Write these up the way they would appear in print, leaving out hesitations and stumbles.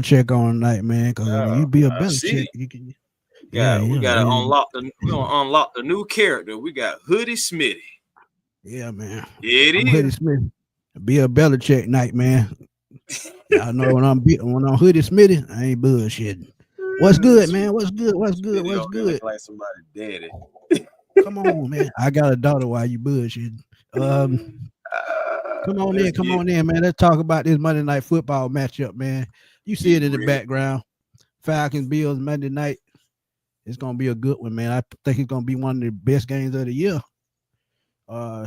Check on tonight, man. Because when you be a I see Belichick, it. you can. Yeah, We yeah, gotta man. unlock the we gonna unlock the new character. We got Hoodie Smitty. Yeah, man. Yeah, it I'm is. Hoodie Smith. Be a Belichick night, man. Y'all know when I'm Hoodie Smitty, I ain't bullshitting. What's good, man? What's good? What's good? Smitty What's over here good? looking like somebody daddy. Come on, man. I got a daughter while you bullshitting. Um, Let's come get on in, man. Let's talk about this Monday night football matchup, man. You see get it in the ready. background. Falcons Bills Monday night. It's gonna be a good one, man. I think it's gonna be one of the best games of the year.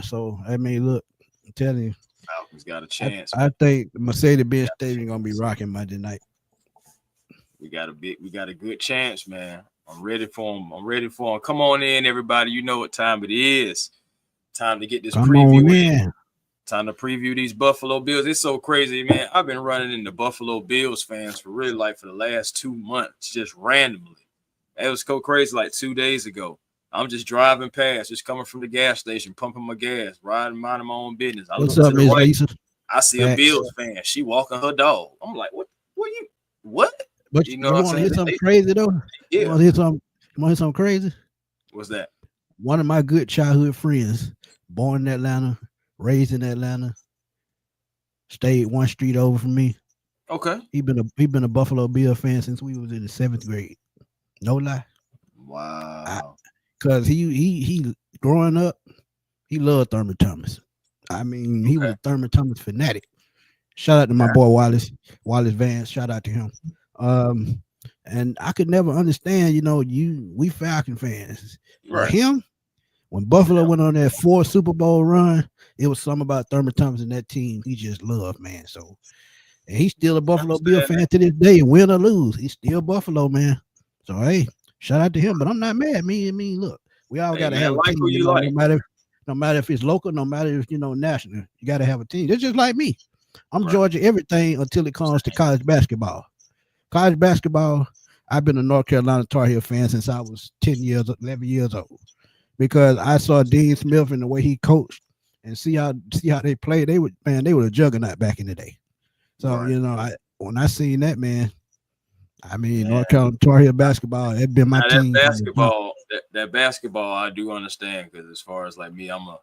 So I mean, look, I'm telling you, Falcons got a I, chance, I man. think Mercedes-Benz Got a Stadium gonna be chance. rocking Monday night. We got a good chance, man. I'm ready for him. I'm ready for him. Come on in, everybody. You know what time it is. Time to get this Come preview on in. in. Time to preview these Buffalo Bills. It's so crazy, man. I've been running into Buffalo Bills fans for really like for the last 2 months, just randomly. It was so crazy like 2 days ago. I'm just driving past, just coming from the gas station, pumping my gas, riding, minding my own business. I What's look to up, the Miss right, Lisa? I see a Facts. Bills fan. She walking her dog. I'm like, what? But You know you what I'm want to saying? hear something crazy though? You Yeah. want to hear something? You want to hear something crazy? What's that? One of my good childhood friends, born in Atlanta, raised in Atlanta, stayed one street over from me. Okay. He been a Buffalo Bill fan since we was in the seventh grade. No lie, I, Wow. cause he growing up, he loved Thurman Thomas. I mean, he was Okay. a Thurman Thomas fanatic. Shout out to my boy Wallace Vance. Shout out to him. Um, and I could never understand, we Falcon fans, but Right. him when Buffalo Yeah. went on that 4 Super Bowl run, it was something about Thurman Thomas and that team he just loved, man. So, and he's still a I Buffalo Bill understand that. fan to this day, win or lose, he's still Buffalo, man. So hey, shout out to him. But I'm not mad. Look, we all Hey got to man, have a like team, who you like. no matter if it's local, no matter if national. You got to have a team. It's just like me. I'm Right. Georgia everything until it comes to college basketball. College basketball, I've been a North Carolina Tar Heel fan since I was 10 years, 11 years old because I saw Dean Smith and the way he coached and see how they play. They were a juggernaut back in the day. So Right. when I seen that, man, I mean North Man. Carolina Tar Heel basketball had been my Now that team from the jump. basketball, that basketball, I do understand because as far as like me, I'm a,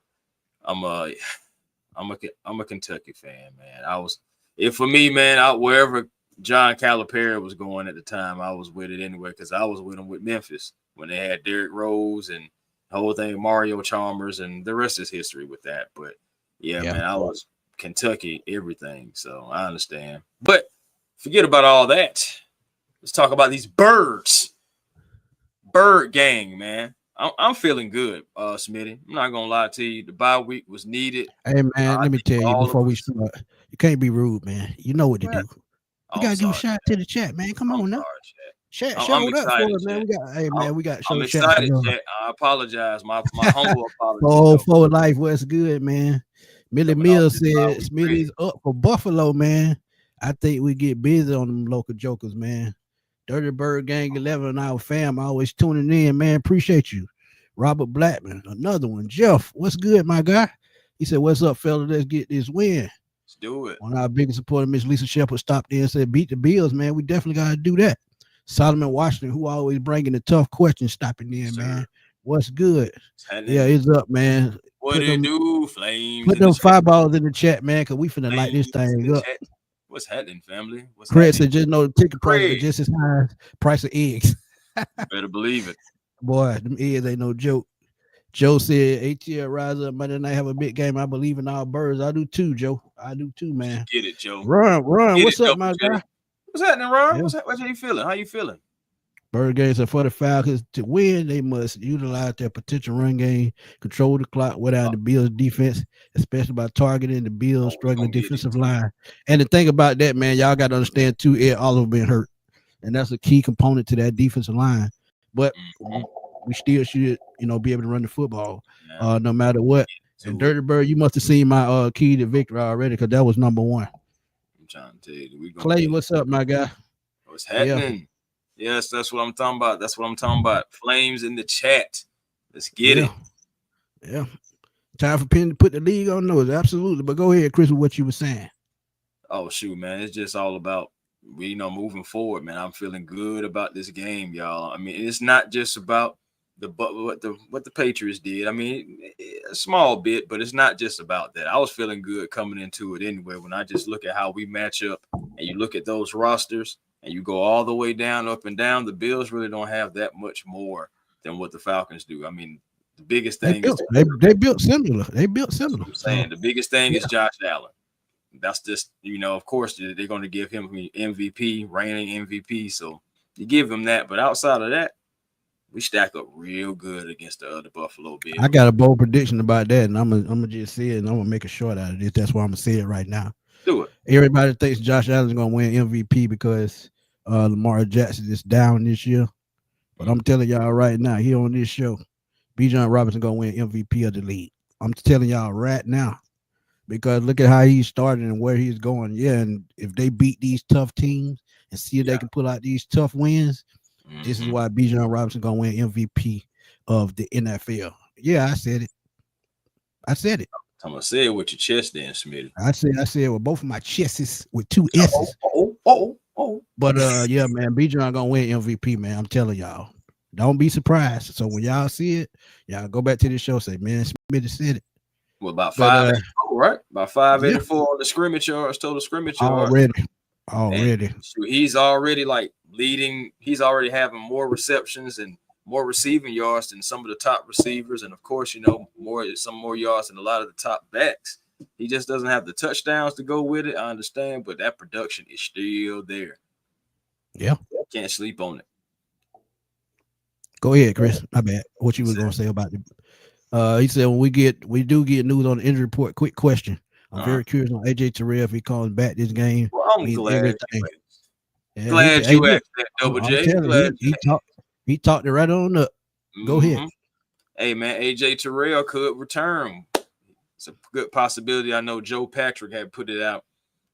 I'm a Kentucky fan, man. If for me, man, wherever John Calipari was going at the time, I was with it anyway because I was with him with Memphis when they had Derrick Rose and the whole thing, Mario Chalmers, and the rest is history with that. But yeah, Yeah. man, I was Kentucky everything, so I understand. But forget about all that. Let's talk about these birds. Bird gang, man. I'm feeling good, Smitty. I'm not gonna lie to you. The bye week was needed. Hey man, I let me think tell for you all of before we us. start, you can't be rude, man. You know what to What? do. We Oh, I'm gotta give a sorry. shout to the chat, man. Come I'm on now. sorry, Chat. Chat I'm showed up for excited, us, man. Chat. I'm, We got to I'm show chat some excited, love. Chat. I apologize. My humble apology, For though. for life, what's good, man? Millie Coming off Mills this bye said week Smitty's ready. up for Buffalo, man. I think we get busy on them local jokers, man. Dirty Bird Gang 11 and our fam always tuning in, man. Appreciate you. Robert Blackman, another one. Jeff, what's good, my guy? He said, "What's up, fella? Let's get this win." Let's do it. One of our biggest supporters, Miss Lisa Shepard, stopped in and said, "Beat the Bills, man. We definitely got to do that." Solomon Washington, who always bringing the tough questions, stopping in, man. Sir. What's good? It's Yeah, happening. it's up, man. What Put it them do? Flames put in the them chat. fireballs in the chat, man, because we finna light this Flames in thing the up. chat. What's happening, family? What's Chris happening? said, just know the ticket prices are Craig. just as high as price of eggs. You better believe it. Boy, them eggs ain't no joke. Joe said, ATL rise up Monday night, have a big game. I believe in our birds. I do too, Joe. I do too, You man. get it, Joe. Run. Get it, What's up, Double my J. guy? What's happening, Ron? Yeah. How you feeling? How you feeling? Bird games are for the Falcons to win. They must utilize their potential run game, control the clock without the Bills' defense, especially by targeting the Bills' Oh, we struggling gonna get defensive into it. line. And the thing about that, man, y'all got to understand too, Ed Oliver been hurt, and that's a key component to that defensive line. But Mhm. we still should, be able to run the football, Yeah, no matter what. And to it. Dirty Bird, you must have seen my key to victory already, because that was number one. I'm trying to tell you, we gonna Clay, get what's up, my guy? what's Yeah, happening. Yes, that's what I'm talking about. That's what I'm talking about. Flames in the chat. Let's get yeah, it. yeah. Time for Penn to put the league on notice. Absolutely. But go ahead, Chris, with what you were saying. Oh shoot, man. It's just all about we moving forward, man, I'm feeling good about this game, y'all. I mean, it's not just about what the Patriots did. I mean, a small bit, but it's not just about that. I was feeling good coming into it anyway. When I just look at how we match up, and you look at those rosters, and you go all the way down, up and down, the Bills really don't have that much more than what the Falcons do. I mean, the biggest thing they built similar. They built similar. I'm saying the biggest thing is Josh Allen. That's just, of course, they're going to give him MVP, reigning MVP. So you give him that. But outside of that, we stack up real good against the other Buffalo Bills. I got a bold prediction about that, and I'm gonna just say it, and I'm gonna make a short out of this. That's why I'm gonna say it right now. Do it. Everybody thinks Josh Allen's gonna win MVP because Lamar Jackson is down this year. But I'm telling y'all right now, here on this show, Bijan Robinson gonna win MVP of the league. I'm telling y'all right now. Because look at how he started and where he's going. Yeah, and if they beat these tough teams and see if they can pull out these tough wins, this is why Bijan Robinson gonna win MVP of the NFL. Yeah, I said it. I'm gonna say it with your chest, then, Smitty. I said it with both of my chests with two S's. But yeah, man, Bijan gonna win MVP, man. I'm telling y'all. Don't be surprised. So when y'all see it, y'all go back to the show. Say, man, Smitty said it. Well, about 584, right? About 584 on the scrimmage yards, total scrimmage yards. Already. So he's already leading. He's already having more receptions and more receiving yards than some of the top receivers. And of course, some more yards than a lot of the top backs. He just doesn't have the touchdowns to go with it. I understand, but that production is still there. Yeah. Can't sleep on it. Go ahead, Chris. My bad. What you were going to say about it? He said when we do get news on the injury report. Quick question. I'm very curious on AJ Terrell if he comes back this game. Well, I'm glad you asked that, Double J. He talked it right on up. Go ahead. Hey man, AJ Terrell could return. It's a good possibility. I know Joe Patrick had put it out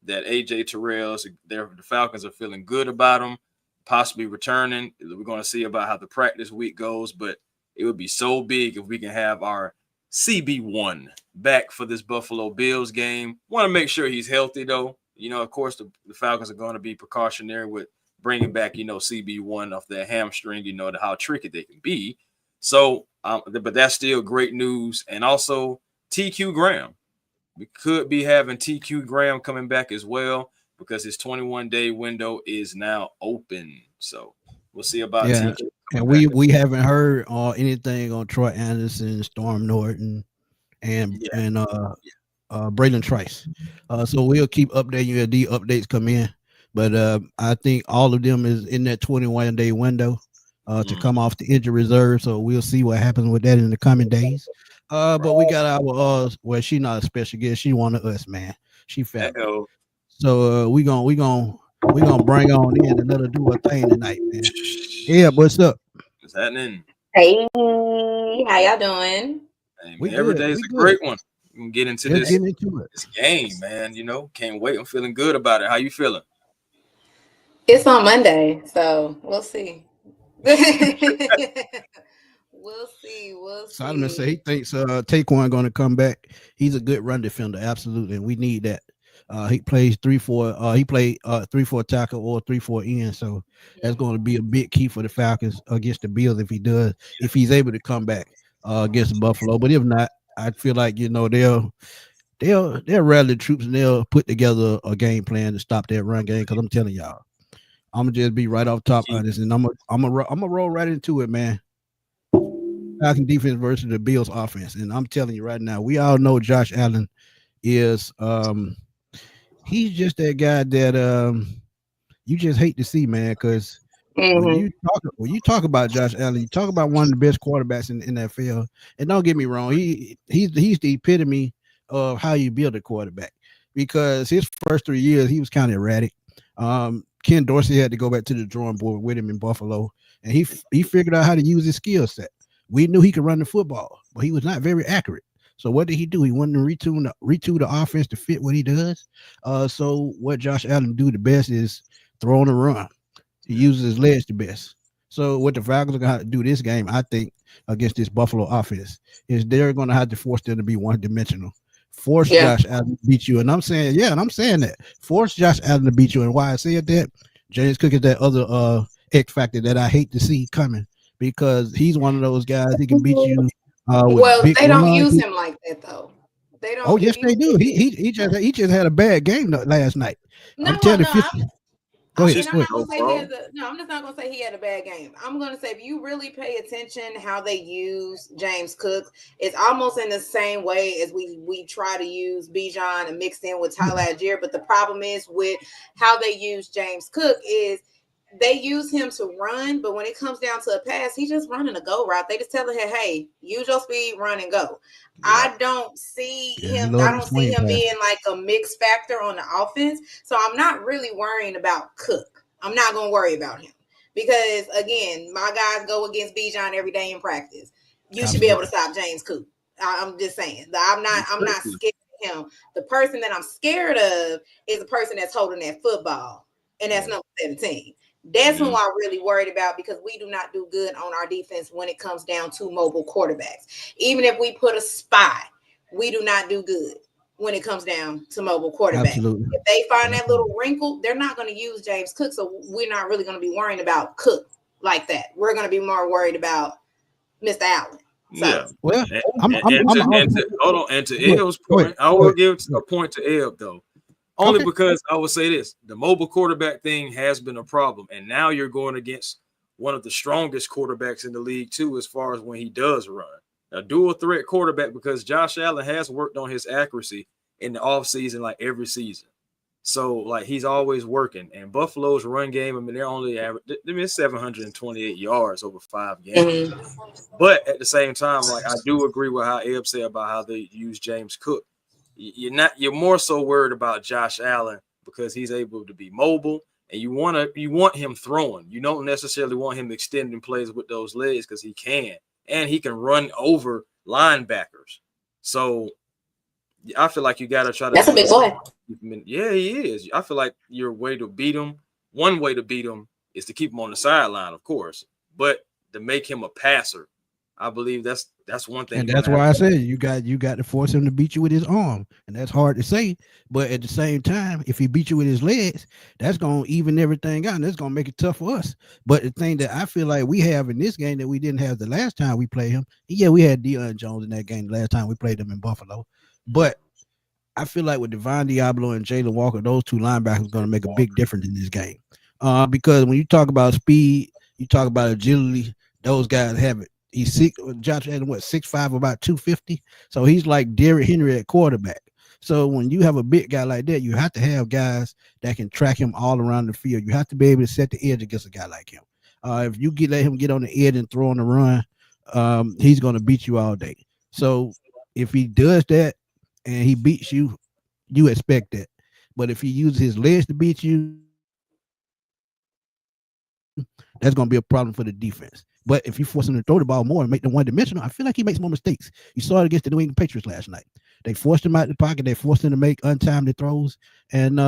that AJ Terrell, the Falcons are feeling good about him, possibly returning. We're going to see about how the practice week goes, but it would be so big if we can have our CB1 back for this Buffalo Bills game. Want to make sure he's healthy, though. Of course, the Falcons are going to be precautionary with bringing back, CB1 off their hamstring, how tricky they can be. So, but that's still great news. And also TQ Graham. We could be having TQ Graham coming back as well because his 21-day window is now open. So we'll see about TQ. And we haven't heard anything on Troy Anderson, Storm Norton, and Braylon Trice. So we'll keep updating you as the updates come in. But I think all of them is in that 21-day window to come off the injury reserve. So we'll see what happens with that in the coming days. But we got our well, she's not a special guest. She one of us, man. She fat. So we gonna bring on in and let her do her thing tonight, man. Yeah, what's up? What's happening? Hey, how y'all doing? Hey, man, every day is a great one. We can get into this game, man. Can't wait. I'm feeling good about it. How you feeling? It's on Monday, so we'll see. We'll see. Solomon said he thinks Taquan going to come back. He's a good run defender, absolutely, and we need that. He plays 3-4. He played 3-4 tackle or 3-4 end, so that's going to be a big key for the Falcons against the Bills if he's able to come back against Buffalo. But if not, I feel like they'll rally the troops and they'll put together a game plan to stop that run game. Because I'm telling y'all, I'm gonna just be right off top honest, and I'm gonna roll right into it, man. Falcon defense versus the Bills offense, and I'm telling you right now, we all know Josh Allen is he's just that guy that you just hate to see, man, because when you talk about Josh Allen, you talk about one of the best quarterbacks in the NFL. And don't get me wrong, he's the epitome of how you build a quarterback, because his first 3 years he was kind of erratic. Ken Dorsey had to go back to the drawing board with him in Buffalo, and he figured out how to use his skill set. We knew he could run the football, but he was not very accurate. So what did he do? He wanted to retool the offense to fit what he does. So what Josh Allen do the best is throw on a run. He uses his legs the best. So what the Falcons are going to have to do this game, I think, against this Buffalo offense, is they're going to have to force them to be one-dimensional Force Josh Allen to beat you. And I'm saying that. Force Josh Allen to beat you. And why I said that, James Cook is that other X factor that I hate to see coming because he's one of those guys he can beat you with big they don't runs. use him like that though. They don't. Oh yes, they do. He just had a bad game last night. I'm telling you. Go ahead. I'm just not gonna say he had a bad game. I'm gonna say if you really pay attention how they use James Cook, it's almost in the same way as we try to use Bijan and mixed in with Tyler Algier. But the problem is with how they use James Cook is they use him to run, but when it comes down to a pass, he's just running a go route. They just tell him, hey, use your speed, run and go. Yeah. I don't see him being like a mix factor on the offense. So I'm not really worrying about Cook. I'm not going to worry about him because, again, my guys go against Bijan every day in practice. You should be able to stop James Cook. I'm just saying. I'm not scared of him. The person that I'm scared of is the person that's holding that football, and that's number 17. That's who I'm really worried about because we do not do good on our defense when it comes down to mobile quarterbacks. Even if we put a spy, we do not do good when it comes down to mobile quarterbacks. Absolutely. If they find that little wrinkle, they're not going to use James Cook. So we're not really going to be worrying about Cook like that. We're going to be more worried about Mr. Allen. So. Yeah. Well, and to El's point, I will give a point to El though. Only because I would say this, the mobile quarterback thing has been a problem. And now you're going against one of the strongest quarterbacks in the league, too, as far as when he does run. A dual threat quarterback because Josh Allen has worked on his accuracy in the offseason like every season. So, like, he's always working. And Buffalo's run game, I mean, they're only average. It's 728 yards over 5 games. Mm-hmm. But at the same time, like, I do agree with how Eb said about how they use James Cook. You're more so worried about Josh Allen because he's able to be mobile and you want him throwing. You don't necessarily want him extending plays with those legs because he can, and he can run over linebackers. So I feel like you got to try to. That's a big boy. Yeah, he is. I feel like one way to beat him is to keep him on the sideline, of course, but to make him a passer. I believe that's one thing. And that's why I said you got to force him to beat you with his arm. And that's hard to say. But at the same time, if he beat you with his legs, that's going to even everything out. And that's going to make it tough for us. But the thing that I feel like we have in this game that we didn't have the last time we played him. Yeah, we had Deion Jones in that game the last time we played him in Buffalo. But I feel like with Devon Diablo and Jalen Walker, those two linebackers are going to make a big difference in this game. Because when you talk about speed, you talk about agility, those guys have it. He's Josh Allen, 6'5", about 250. So he's like Derrick Henry at quarterback. So when you have a big guy like that, you have to have guys that can track him all around the field. You have to be able to set the edge against a guy like him. If you let him get on the edge and throw on the run, he's going to beat you all day. So if he does that and he beats you, you expect that. But if he uses his legs to beat you, that's going to be a problem for the defense. But if you force him to throw the ball more and make them one-dimensional, I feel like he makes more mistakes. You saw it against the New England Patriots last night. They forced him out of the pocket. They forced him to make untimely throws. And,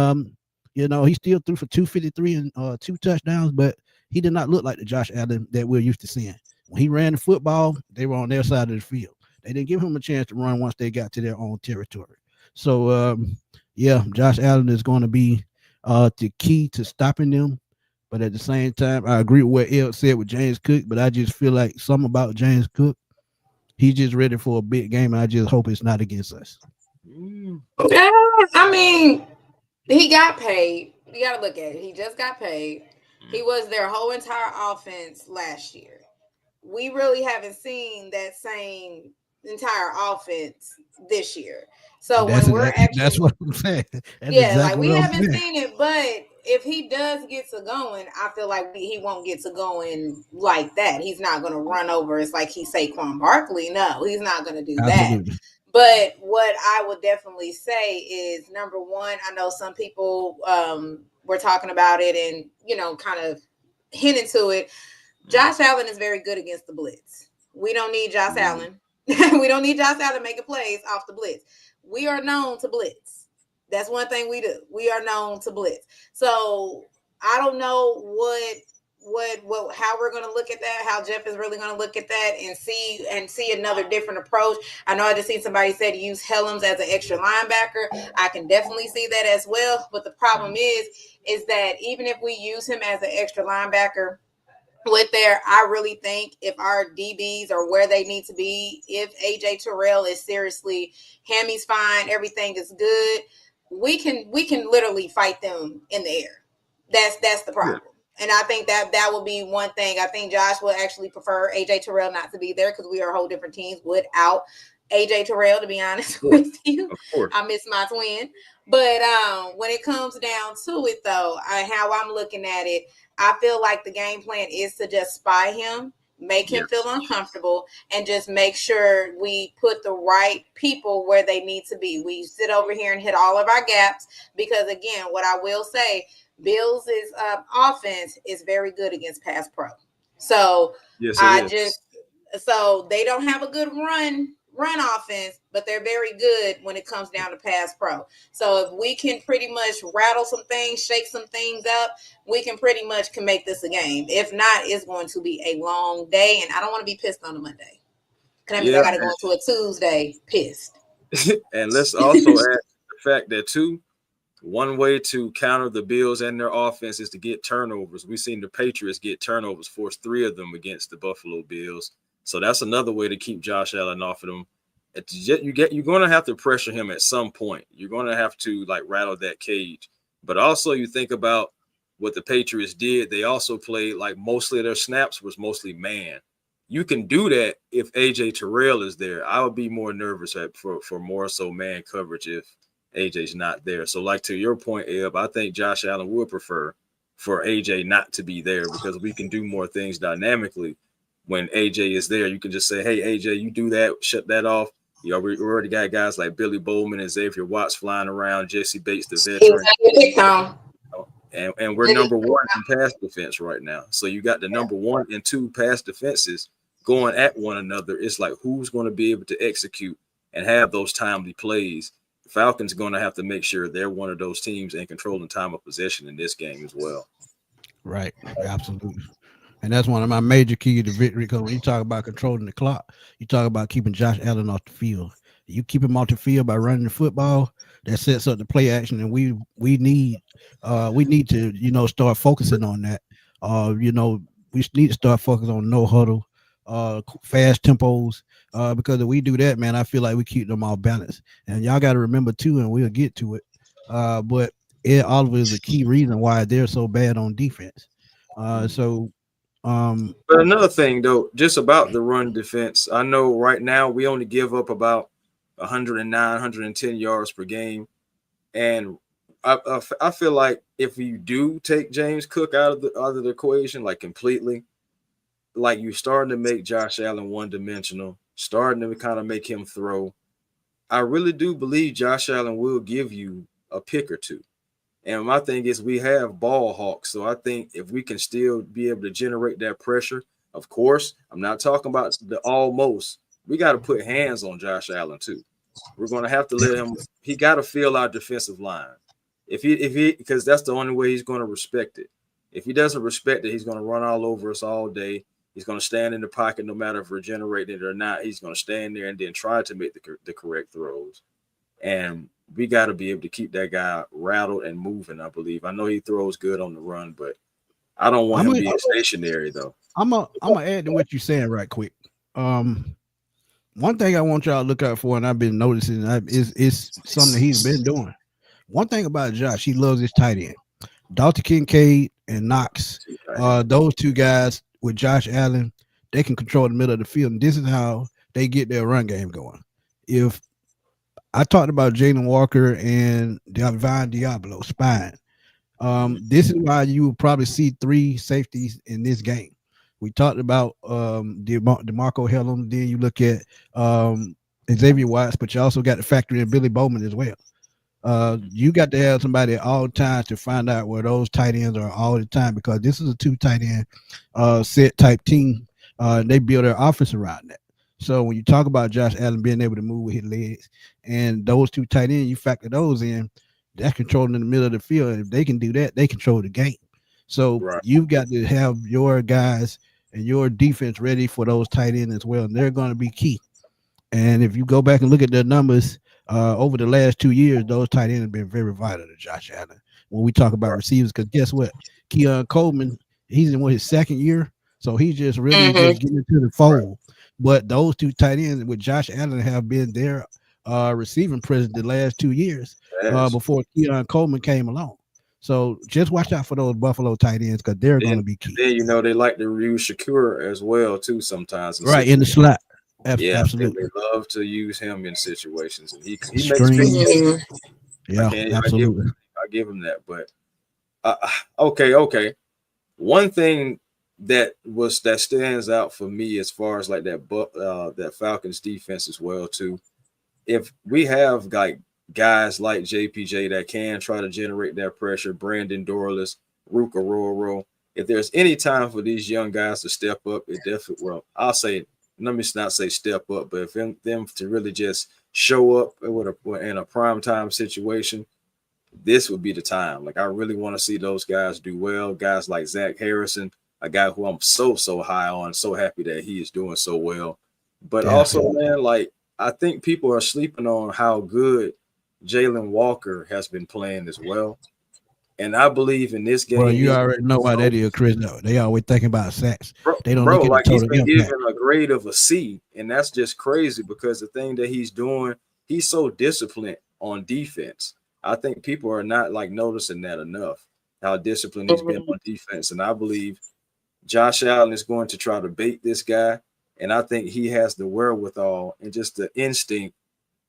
he still threw for 253 and 2 touchdowns, but he did not look like the Josh Allen that we're used to seeing. When he ran the football, they were on their side of the field. They didn't give him a chance to run once they got to their own territory. So, Josh Allen is going to be the key to stopping them. But at the same time, I agree with what El said with James Cook, but I just feel like something about James Cook, he's just ready for a big game. I just hope it's not against us. Yeah, I mean, he got paid. You got to look at it. He just got paid. He was their whole entire offense last year. We really haven't seen that same entire offense this year. So that's what I'm saying. We haven't seen it, but if he does get to going, I feel like he won't get to going like that. He's not going to run over. It's like he's Saquon Barkley. No, he's not going to do that. But what I would definitely say is, number one, I know some people were talking about it and, kind of hinting to it. Josh Allen is very good against the blitz. We don't need Josh Allen. We don't need Josh Allen making plays off the blitz. We are known to blitz. That's one thing we do. We are known to blitz. So I don't know what how we're going to look at that, how Jeff is really going to look at that and see another different approach. I know I just seen somebody said use Helms as an extra linebacker. I can definitely see that as well. But the problem is that even if we use him as an extra linebacker with there, I really think if our DBs are where they need to be, if AJ Terrell is seriously, Hammy's fine, everything is good, we can literally fight them in the air. That's the problem. And I think that will be one thing. I think Josh will actually prefer AJ Terrell not to be there because we are whole different teams without AJ Terrell, to be honest with you. Of course. I miss my twin. But when it comes down to it, though, how I'm looking at it, I feel like the game plan is to just spy him, make him feel uncomfortable, and just make sure we put the right people where they need to be. We sit over here and hit all of our gaps because, again, what I will say, Bills' offense is very good against pass pro. So so they don't have a good run offense, but they're very good when it comes down to pass pro. So if we can pretty much rattle some things, shake some things up, we can pretty much make this a game. If not, it's going to be a long day, and I don't want to be pissed on a Monday. Because that means I got to go into a Tuesday pissed. And let's also add the fact that, too, one way to counter the Bills and their offense is to get turnovers. We've seen the Patriots get turnovers, force 3 of them against the Buffalo Bills. So that's another way to keep Josh Allen off of them. You're going to have to pressure him at some point. You're going to have to rattle that cage. But also you think about what the Patriots did. They also played mostly their snaps was mostly man. You can do that if AJ Terrell is there. I would be more nervous for more so man coverage if AJ's not there. So to your point, Eb, I think Josh Allen would prefer for AJ not to be there because we can do more things dynamically. When AJ is there, you can just say, hey, AJ, you do that, shut that off. We already got guys like Billy Bowman and Xavier Watts flying around, Jesse Bates, the veteran. And we're number 1 in pass defense right now. So you got the number 1 and 2 pass defenses going at one another. It's who's going to be able to execute and have those timely plays. The Falcons are going to have to make sure they're one of those teams and controlling time of possession in this game as well. Right. Absolutely. And that's one of my major keys to victory because when you talk about controlling the clock, you talk about keeping Josh Allen off the field. You keep him off the field by running the football, that sets up the play action, and we need to start focusing on that. We need to start focusing on no huddle, fast tempos, because if we do that, man, I feel like we keep them all balanced. And y'all got to remember too, and we'll get to it. But all of it is a key reason why they're so bad on defense. But another thing though, just about the run defense, I know right now we only give up about 109, 110 yards per game. And I feel like if you do take James Cook out of the equation, completely, you're starting to make Josh Allen one-dimensional, starting to kind of make him throw. I really do believe Josh Allen will give you a pick or two. And my thing is we have ball hawks. So I think if we can still be able to generate that pressure, of course, I'm not talking about the almost. We got to put hands on Josh Allen too. We're going to have to let him – he got to feel our defensive line. Because that's the only way he's going to respect it. If he doesn't respect it, he's going to run all over us all day. He's going to stand in the pocket no matter if we're generating it or not. He's going to stand there and then try to make the correct throws. And we got to be able to keep that guy rattled and moving, I believe. I know he throws good on the run, but I don't want him being stationary, though. I'm gonna add to what you're saying right quick. One thing I want y'all to look out for, and I've been noticing, is something that he's been doing. One thing about Josh, he loves his tight end. Dalton Kincaid and Knox, those two guys with Josh Allen, they can control the middle of the field. And this is how they get their run game going. If I talked about Jalen Walker and Divine Diablo, spine. This is why you will probably see 3 safeties in this game. We talked about DeMarco Hellum. Then you look at Xavier Watts, but you also got to factor in Billy Bowman as well. You got to have somebody at all times to find out where those tight ends are all the time because this is a 2 tight end set type team. They build their offense around that. So when you talk about Josh Allen being able to move with his legs and those 2 tight ends, you factor those in, that's controlling in the middle of the field. And if they can do that, they control the game. So you've got to have your guys and your defense ready for those tight ends as well, and they're going to be key. And if you go back and look at their numbers over the last 2 years, those tight ends have been very vital to Josh Allen. When we talk about receivers, because guess what? Keon Coleman, he's in his second year, so he's just really just getting into the fold. But those two tight ends with Josh Allen have been their receiving presence the last 2 years before Keon Coleman came along. So just watch out for those Buffalo tight ends because they're going to be key. Then they like to use Shakur as well too sometimes. In the slot. Absolutely. They love to use him in situations, and he makes big. Absolutely. I give him that. But okay. One thing that stands out for me as far as like that Falcons defense as well too. If we have guys like JPJ that can try to generate that pressure, Brandon Dorless, Ruka Roro, if there's any time for these young guys to step up, it definitely I'll say. Let me not say step up, but if them to really just show up in a prime time situation, this would be the time. Like I really want to see those guys do well. Guys like Zach Harrison, a guy who I'm so high on, so happy that he is doing so well. But also, man, like I think people are sleeping on how good Jalen Walker has been playing as well. And I believe in this game. Well, you already know why that is, Chris. No, they always thinking about sacks. They don't look at like the he's total been impact. given a grade of a C, and that's just crazy because the thing that he's doing, he's so disciplined on defense. I think people are not noticing that enough, how disciplined he's been on defense. And I believe Josh Allen is going to try to bait this guy, and I think he has the wherewithal and just the instinct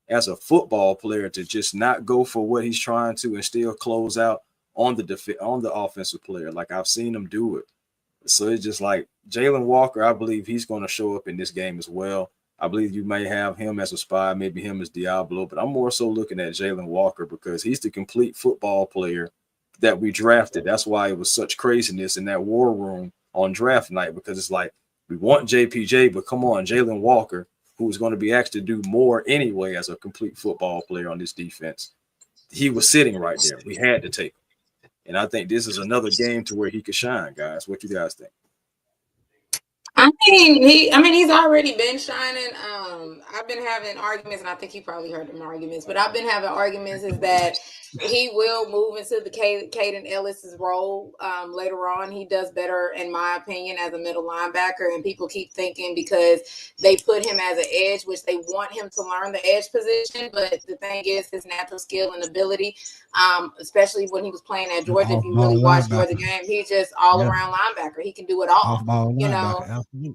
as a football player to just not go for what he's trying to and still close out on the offensive player. Like I've seen him do it. So it's just like Jalen Walker, I believe he's going to show up in this game as well. I believe you may have him as a spy, maybe him as Diablo, but I'm more so looking at Jalen Walker because he's the complete football player that we drafted. That's why it was such craziness in that war room on draft night, because it's like we want JPJ, but come on, Jalen Walker, who's going to be asked to do more anyway as a complete football player on this defense. He was sitting right there. We had to take him. And I think this is another game to where he could shine, guys. What you guys think? He's already been shining. I've been having arguments, and I think you probably heard them arguments, but I've been having arguments is that he will move into the Caden Ellis's role later on. He does better, in my opinion, as a middle linebacker, and people keep thinking because they put him as an edge, which they want him to learn the edge position, but the thing is his natural skill and ability, especially when he was playing at Georgia, if you really watch Georgia game, he's just all-around linebacker. He can do it all,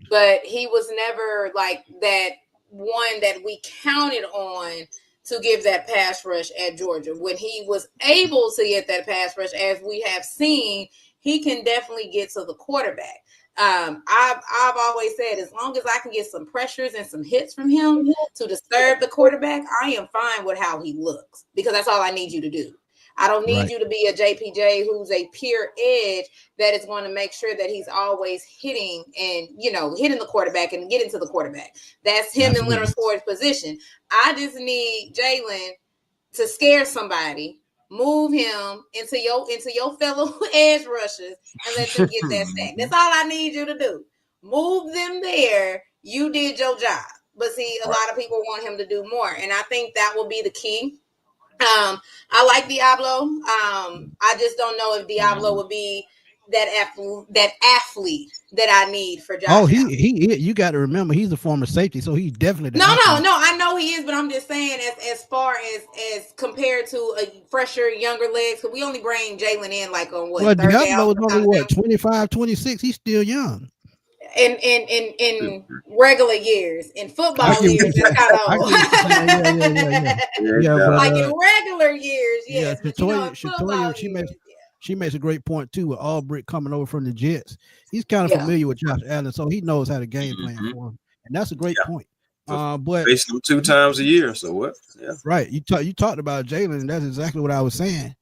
but he was never like that one that we counted on to give that pass rush at Georgia. When he was able to get that pass rush, as we have seen, he can definitely get to the quarterback. I've always said, as long as I can get some pressures and some hits from him to disturb the quarterback, I am fine with how he looks, because that's all I need you to do. I don't need you to be a JPJ who's a pure edge that is going to make sure that he's always hitting and, hitting the quarterback and getting to the quarterback. That's him in Leonard Ford's position. I just need Jalen to scare somebody, move him into your fellow edge rushers and let them get that sack. That's all I need you to do. Move them there. You did your job. But see, a lot of people want him to do more. And I think that will be the key. I like Diablo. I just don't know if Diablo would be that athlete that I need for Josh. Oh, he you got to remember he's a former safety, so he's definitely no. I know he is, but I'm just saying as far as compared to a fresher, younger legs, because we only bring Jalen in on what? Well, Diablo is only 25, 26. He's still young. In regular years, in football years, it's kind of old. In regular years, yes. Shatoya, she makes a great point too with Albright coming over from the Jets. He's kind of familiar with Josh Allen, so he knows how to game plan for him, and that's a great point. But face them 2 times a year, so what? Yeah, right. You talked about Jalen, and that's exactly what I was saying.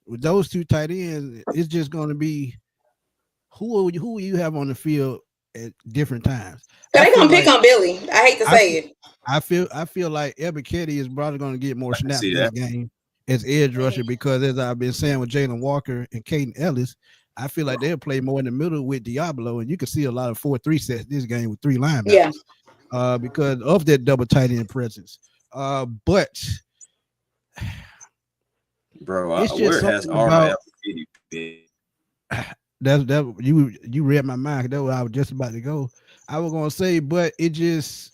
With those 2 tight ends, it's just going to be who you have on the field at different times. They're gonna pick on Billy. I hate to say it. I feel like Ebiketie is probably going to get more snaps in this game as edge rusher, because as I've been saying with Jalen Walker and Caden Ellis, I feel like they'll play more in the middle with Diablo, and you can see a lot of 4-3 sets this game with 3 linebackers. Yeah. Because of that double tight end presence. But bro, it's where just has something about been? that you read my mind. That's where I was just about to go. I was gonna say, but it just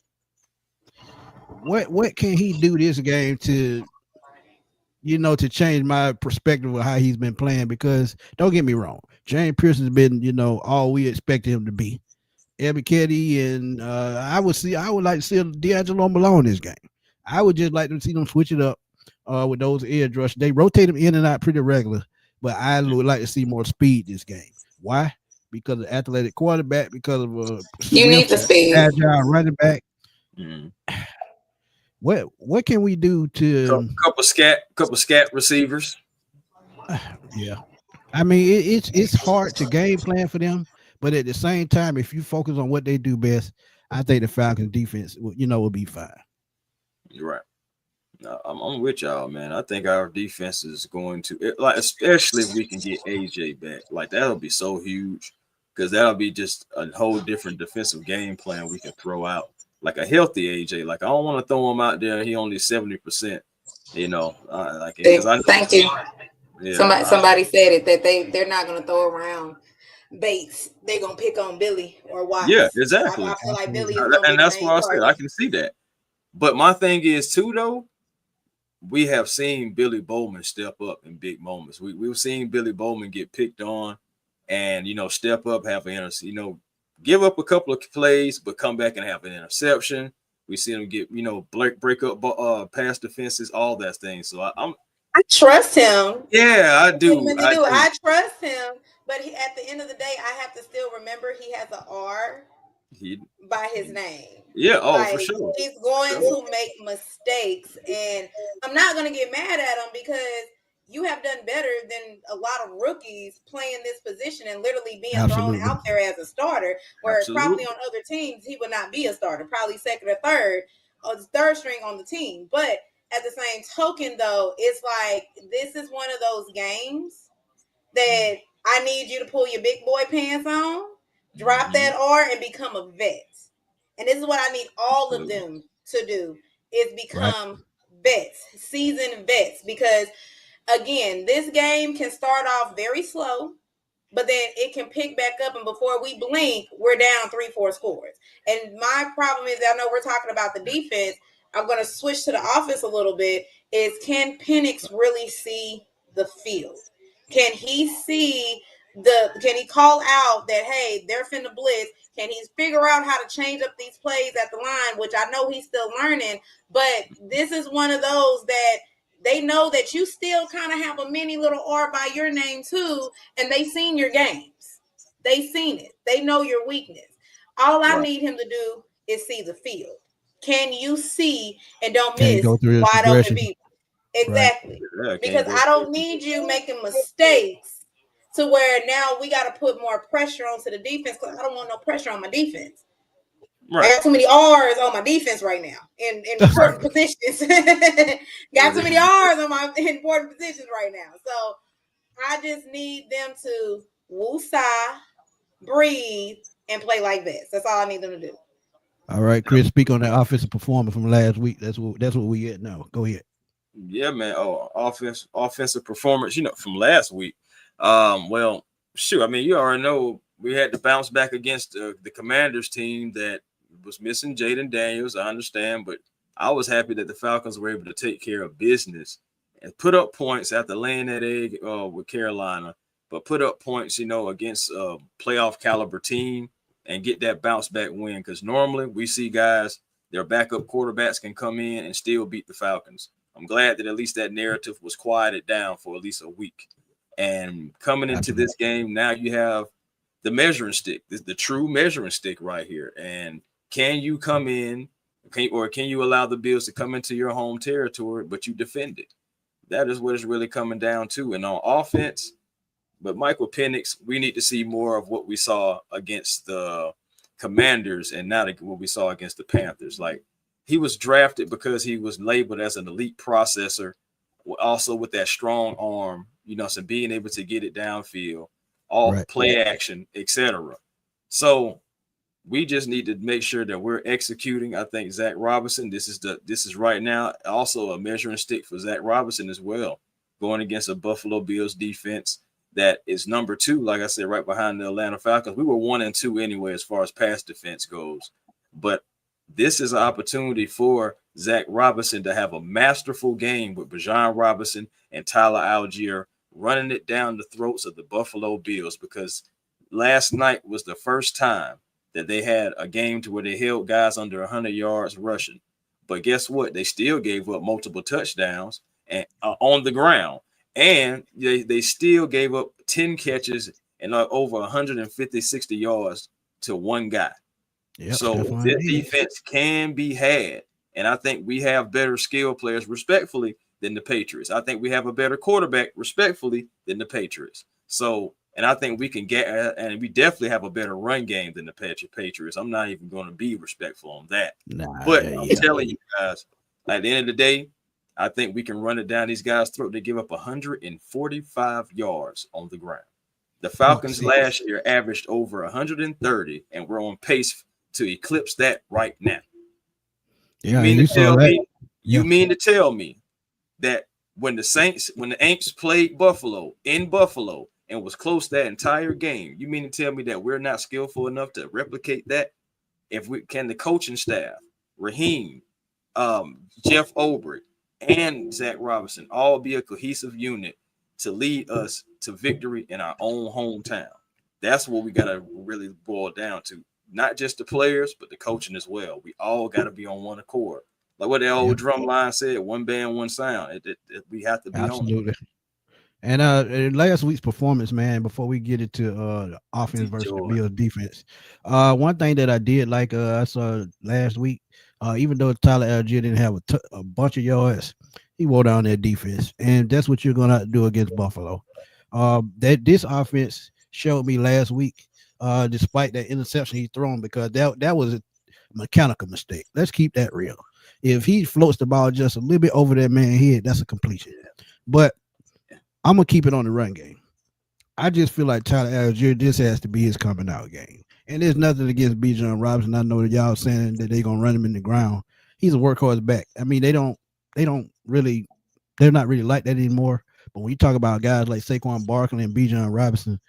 what can he do this game to to change my perspective of how he's been playing? Because don't get me wrong, James Pearson's been all we expected him to be. Ebiketie and I would like to see D'Angelo Malone this game. I would just like to see them switch it up with those edge rush. They rotate them in and out pretty regular, but I would like to see more speed this game. Why? Because of athletic quarterback, because of you need the speed, agile running back. Mm. What can we do to couple scat receivers? Yeah, I mean it's hard to game plan for them, but at the same time, if you focus on what they do best, I think the Falcons defense will be fine. You're right. No, I'm with y'all, man. I think our defense is going to especially if we can get AJ back. Like that'll be so huge because that'll be just a whole different defensive game plan we can throw out. Like a healthy AJ. Like I don't want to throw him out there. He only 70%. Thank you. Yeah, somebody said it that they're not going to throw around Bates. They're going to pick on Billy or Watts. Yeah, exactly. I feel like Billy is and that's what I said. I can see that. But my thing is too, though. We have seen Billy Bowman step up in big moments. We've seen Billy Bowman get picked on, and step up, have an give up a couple of plays, but come back and have an interception. We see him get, break up pass defenses, all that thing. So I trust him. Yeah, I do. I trust him. But at the end of the day, I have to still remember he has an R by his name. Yeah, for sure. He's going to make mistakes, and I'm not going to get mad at him because you have done better than a lot of rookies playing this position and literally being thrown out there as a starter, whereas probably on other teams, he would not be a starter, probably second or third string on the team. But at the same token, though, it's like this is one of those games that I need you to pull your big boy pants on, drop that R, and become a vet. And this is what I need all of them to do is become vets, seasoned vets, because again, this game can start off very slow, but then it can pick back up, and before we blink, we're down 3-4 scores. And my problem is, I know we're talking about the defense. I'm going to switch to the offense a little bit. Is can Penix really see the field? Can he see can he call out that, hey, they're finna blitz? Can he figure out how to change up these plays at the line, which I know he's still learning, but this is one of those that they know that you still kind of have a mini little R by your name too, and they seen your games. They seen it. They know your weakness. All I need him to do is see the field. Can you see and don't miss wide open people? Exactly. Right. Because I don't need you making mistakes to where now we got to put more pressure onto the defense because I don't want no pressure on my defense. Right. I got too many R's on my defense right now in important positions. Got too many R's on my important positions right now. So I just need them to woosah, breathe, and play like this. That's all I need them to do. All right, Chris, speak on that offensive performance from last week. That's what we get now. Go ahead. Yeah, man. Offensive performance, from last week. Well, shoot. I mean, you already know we had to bounce back against the Commanders team that was missing Jaden Daniels. I understand, but I was happy that the Falcons were able to take care of business and put up points after laying that egg with Carolina, but put up points, against a playoff caliber team and get that bounce back win. Because normally we see guys, their backup quarterbacks can come in and still beat the Falcons. I'm glad that at least that narrative was quieted down for at least a week. And coming into this game, now you have the measuring stick, the true measuring stick right here. And can you come in, can you allow the Bills to come into your home territory, but you defend it? That is what it's really coming down to. And on offense, but Michael Penix, we need to see more of what we saw against the Commanders and not what we saw against the Panthers. Like, he was drafted because he was labeled as an elite processor, also with that strong arm, so being able to get it downfield. all play action, etc. So we just need to make sure that we're executing. I think Zach Robinson, this is right now also a measuring stick for Zach Robinson as well, going against a Buffalo Bills defense that is number 2, like I said, right behind the Atlanta Falcons. We were 1 and 2 anyway as far as pass defense goes. But this is an opportunity for Zach Robinson to have a masterful game with Bijan Robinson and Tyler Algier running it down the throats of the Buffalo Bills, because last night was the first time that they had a game to where they held guys under 100 yards rushing. But guess what? They still gave up multiple touchdowns and on the ground. And they still gave up 10 catches and over 150, 60 yards to one guy. Yep, so this defense can be had. And I think we have better skill players, respectfully, than the Patriots. I think we have a better quarterback, respectfully, than the Patriots. So, and I think we can get, and we definitely have a better run game than the Patriots. I'm not even going to be respectful on that. But I'm telling you guys, at the end of the day, I think we can run it down these guys' throat. They give up 145 yards on the ground. The Falcons last year averaged over 130, and we're on pace to eclipse that right now. Yeah, you mean to tell me that when the Aints played Buffalo in Buffalo and was close that entire game, you mean to tell me that we're not skillful enough to replicate that? If we can, the coaching staff, Raheem, Jeff Obrecht, and Zach Robinson all be a cohesive unit to lead us to victory in our own hometown. That's what we got to really boil down to. Not just the players, but the coaching as well. We all got to be on one accord. Like what the old drum line said, one band, one sound. We have to be on it. And last week's performance, man, before we get into the offense versus the Bills defense, one thing that I did like I saw last week, even though Tyler Algier didn't have a bunch of yards, he wore down their defense. And that's what you're going to have to do against Buffalo. This offense showed me last week, despite that interception he thrown, because that was a mechanical mistake. Let's keep that real. If he floats the ball just a little bit over that man's head, that's a completion. But I'm going to keep it on the run game. I just feel like Tyler Algier, this has to be his coming out game. And there's nothing against Bijan Robinson. I know that y'all saying that they're going to run him in the ground. He's a workhorse back. I mean, they're not really like that anymore. But when you talk about guys like Saquon Barkley and Bijan Robinson,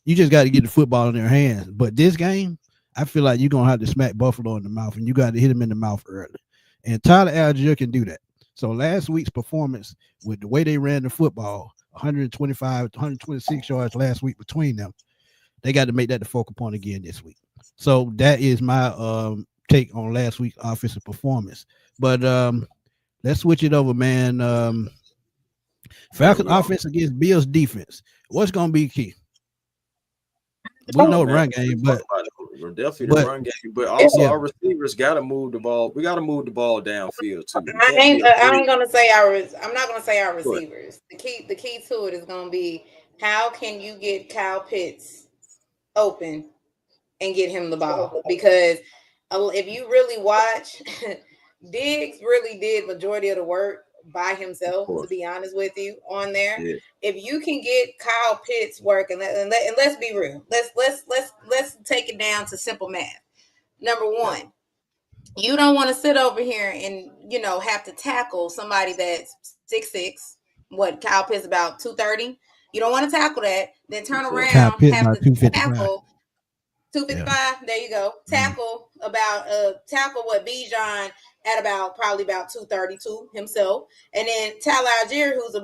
you just got to get the football in their hands. But this game, I feel like you're going to have to smack Buffalo in the mouth, and you got to hit him in the mouth early. And Tyler Algier can do that. So last week's performance, with the way they ran the football, 125, 126 yards last week between them, they got to make that the focal point again this week. So that is my take on last week's offensive performance. But let's switch it over, man. Falcons offense against Bills defense. What's going to be key? We know run game, but we're definitely the run game, but also our receivers got to move the ball. We got to move the ball downfield too. I'm not going to say our receivers. The key to it is going to be, how can you get Kyle Pitts open and get him the ball? Because if you really watch, Diggs really did majority of the work by himself, to be honest with you, on there. Yeah. If you can get Kyle Pitts working, and let's be real, let's take it down to simple math. Number one, you don't want to sit over here and have to tackle somebody that's 6'6". What, Kyle Pitts about 230? You don't want to tackle that. Then turn around, have to tackle 255. There you go. Tackle what Bijan at probably about 232 himself, and then Tyler Algier, who's a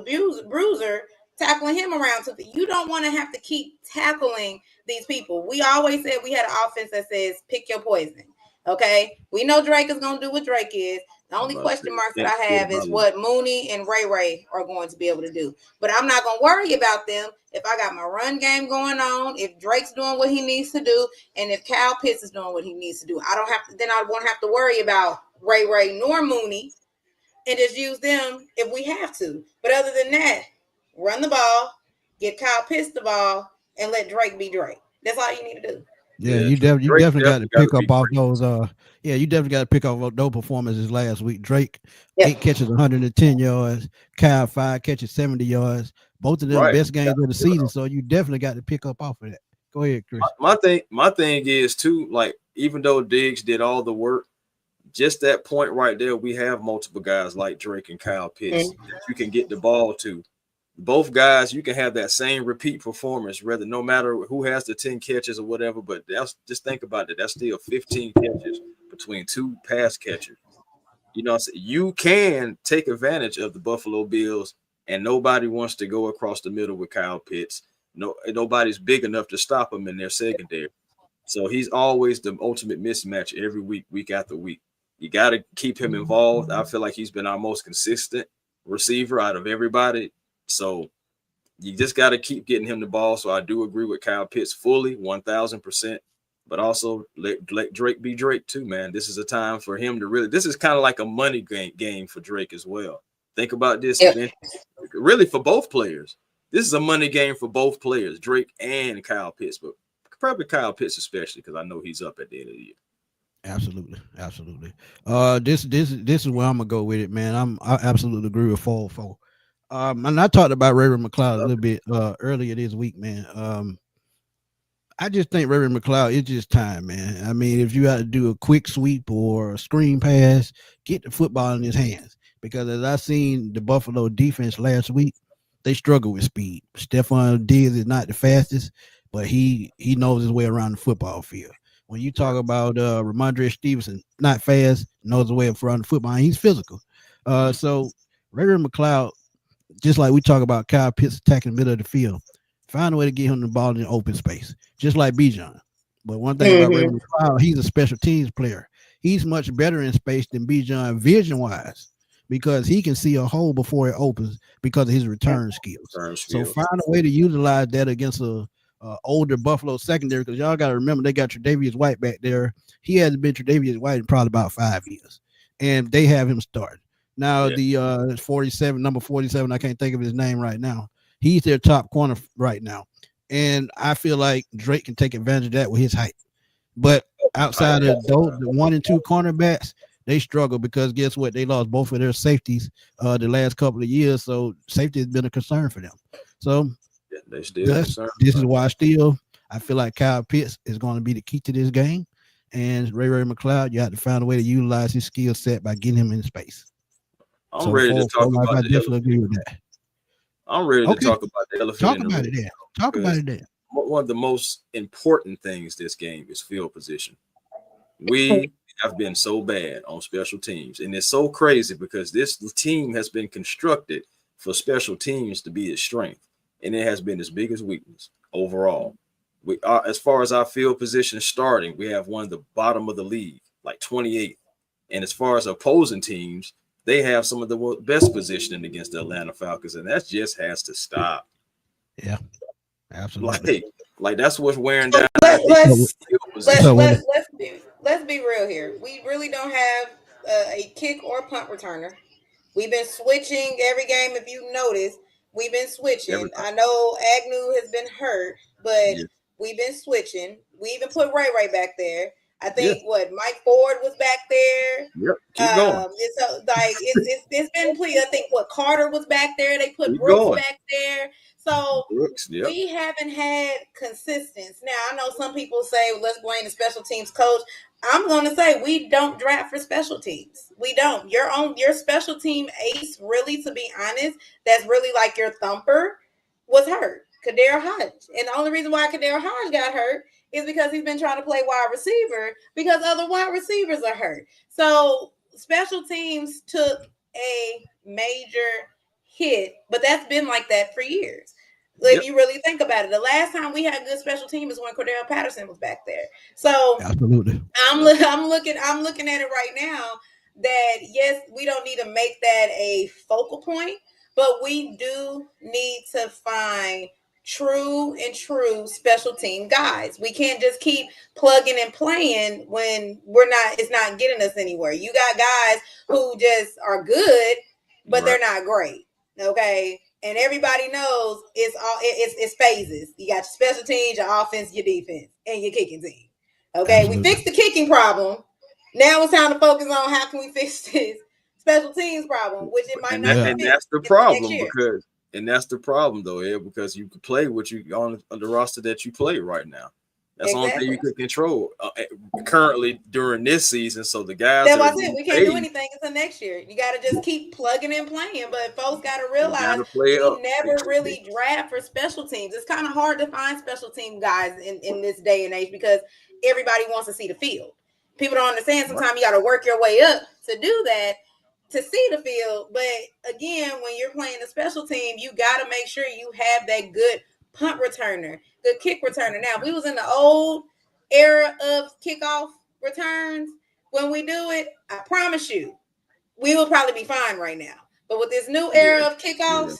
bruiser, tackling him around. So you don't want to have to keep tackling these people. We always said we had an offense that says pick your poison. Okay, we know Drake is going to do what Drake is. The only question marks that I have is what Mooney and Ray are going to be able to do. But I'm not going to worry about them if I got my run game going on, if Drake's doing what he needs to do, and if Kyle Pitts is doing what he needs to do. I won't have to worry about Ray nor Mooney, and just use them if we have to. But other than that, run the ball, get Kyle Pitts the ball, and let Drake be Drake. That's all you need to do. Yeah, you definitely got to pick up off those. You definitely got to pick up those performances last week. Drake 8 catches, 110 yards. Kyle 5 catches, 70 yards. both of them Right. best games of the season. So you definitely got to pick up off of that. Go ahead, Chris. My thing is too, like, even though Diggs did all the work, just that point right there, we have multiple guys like Drake and Kyle Pitts that you can get the ball to. Both guys, you can have that same repeat performance, whether no matter who has the 10 catches or whatever. But that's just think about it. That's still 15 catches between two pass catchers. You know, you can take advantage of the Buffalo Bills, and nobody wants to go across the middle with Kyle Pitts. Nobody's big enough to stop him in their secondary. So he's always the ultimate mismatch every week, week after week. You got to keep him involved. I feel like he's been our most consistent receiver out of everybody. So you just got to keep getting him the ball. So I do agree with Kyle Pitts fully, 1,000%. But also let Drake be Drake too, man. This is a time for him to really – this is kind of like a money game for Drake as well. Think about this. Yep. Really for both players. This is a money game for both players, Drake and Kyle Pitts. But probably Kyle Pitts especially because I know he's up at the end of the year. Absolutely. This is where I'm gonna go with it, man. I absolutely agree with 4-4. And I talked about Reverend McLeod a little bit earlier this week, man. I just think Reverend McLeod, it's just time, man. I mean, if you got to do a quick sweep or a screen pass, get the football in his hands. Because as I seen the Buffalo defense last week, they struggle with speed. Stephon Diggs is not the fastest, but he knows his way around the football field. When you talk about Ramondre Stevenson, not fast, knows the way around the football, he's physical. So Reverend McLeod, just like we talk about Kyle Pitts attacking the middle of the field, find a way to get him the ball in open space, just like Bijan. But one thing about Reverend McLeod, he's a special teams player. He's much better in space than Bijan vision-wise because he can see a hole before it opens because of his return skills. So find a way to utilize that against a older Buffalo secondary, because y'all got to remember they got Tre'Davious White back there. He hasn't been Tre'Davious White in probably about 5 years, and they have him started. Now the 47, number 47, I can't think of his name right now. He's their top corner right now, and I feel like Drake can take advantage of that with his height. But outside of those, the 1 and 2 cornerbacks, they struggle because guess what? They lost both of their safeties the last couple of years, so safety has been a concern for them. So this is why I feel like Kyle Pitts is going to be the key to this game. And Ray McLeod, you have to find a way to utilize his skill set by getting him in space. I'm ready to talk about I definitely agree with that. I'm ready to talk about the elephant. Talk about it there. One of the most important things this game is field position. We have been so bad on special teams, and it's so crazy because this team has been constructed for special teams to be its strength. And it has been its biggest weakness overall. We are, as far as our field position starting, we have one of the bottom of the league, like 28th. And as far as opposing teams, they have some of the best positioning against the Atlanta Falcons, and that just has to stop. Yeah, absolutely. Like that's what's wearing down. Let's be real here. We really don't have a kick or punt returner. We've been switching every game. If you notice, we've been switching. I know Agnew has been hurt, but we've been switching. We even put Ray back there. I think Mike Ford was back there. Yep. Keep going. It's been plenty. I think Carter was back there. They put Brooks back there. So we haven't had consistency. Now I know some people say let's blame the special teams coach. I'm going to say we don't draft for special teams. We don't. Your special team ace, really, to be honest, that's really like your thumper, was hurt. Kadar Hodge. And the only reason why Kadar Hodge got hurt is because he's been trying to play wide receiver because other wide receivers are hurt. So special teams took a major hit, but that's been like that for years. If you really think about it, the last time we had good special team is when Cordell Patterson was back there. So absolutely, I'm looking at it right now that yes, we don't need to make that a focal point, but we do need to find true special team guys. We can't just keep plugging and playing when it's not getting us anywhere. You got guys who just are good, but they're not great. Okay. And everybody knows it's phases. You got your special teams, your offense, your defense, and your kicking team. Okay, absolutely. We fixed the kicking problem. Now it's time to focus on how can we fix this special teams problem, which it might not. And that's the problem And that's the problem, though, because you can play what you on the roster that you play right now. That's the only thing you can control currently during this season. So the guys that's why I said we can't do anything until next year. You got to just keep plugging and playing. But folks got to realize we never really draft for special teams. It's kind of hard to find special team guys in this day and age because everybody wants to see the field. People don't understand. Sometimes you got to work your way up to do that, to see the field. But again, when you're playing a special team, you got to make sure you have that good punt returner, good kick returner. Now, if we was in the old era of kickoff returns, when we do it, I promise you, we will probably be fine right now. But with this new era of kickoffs,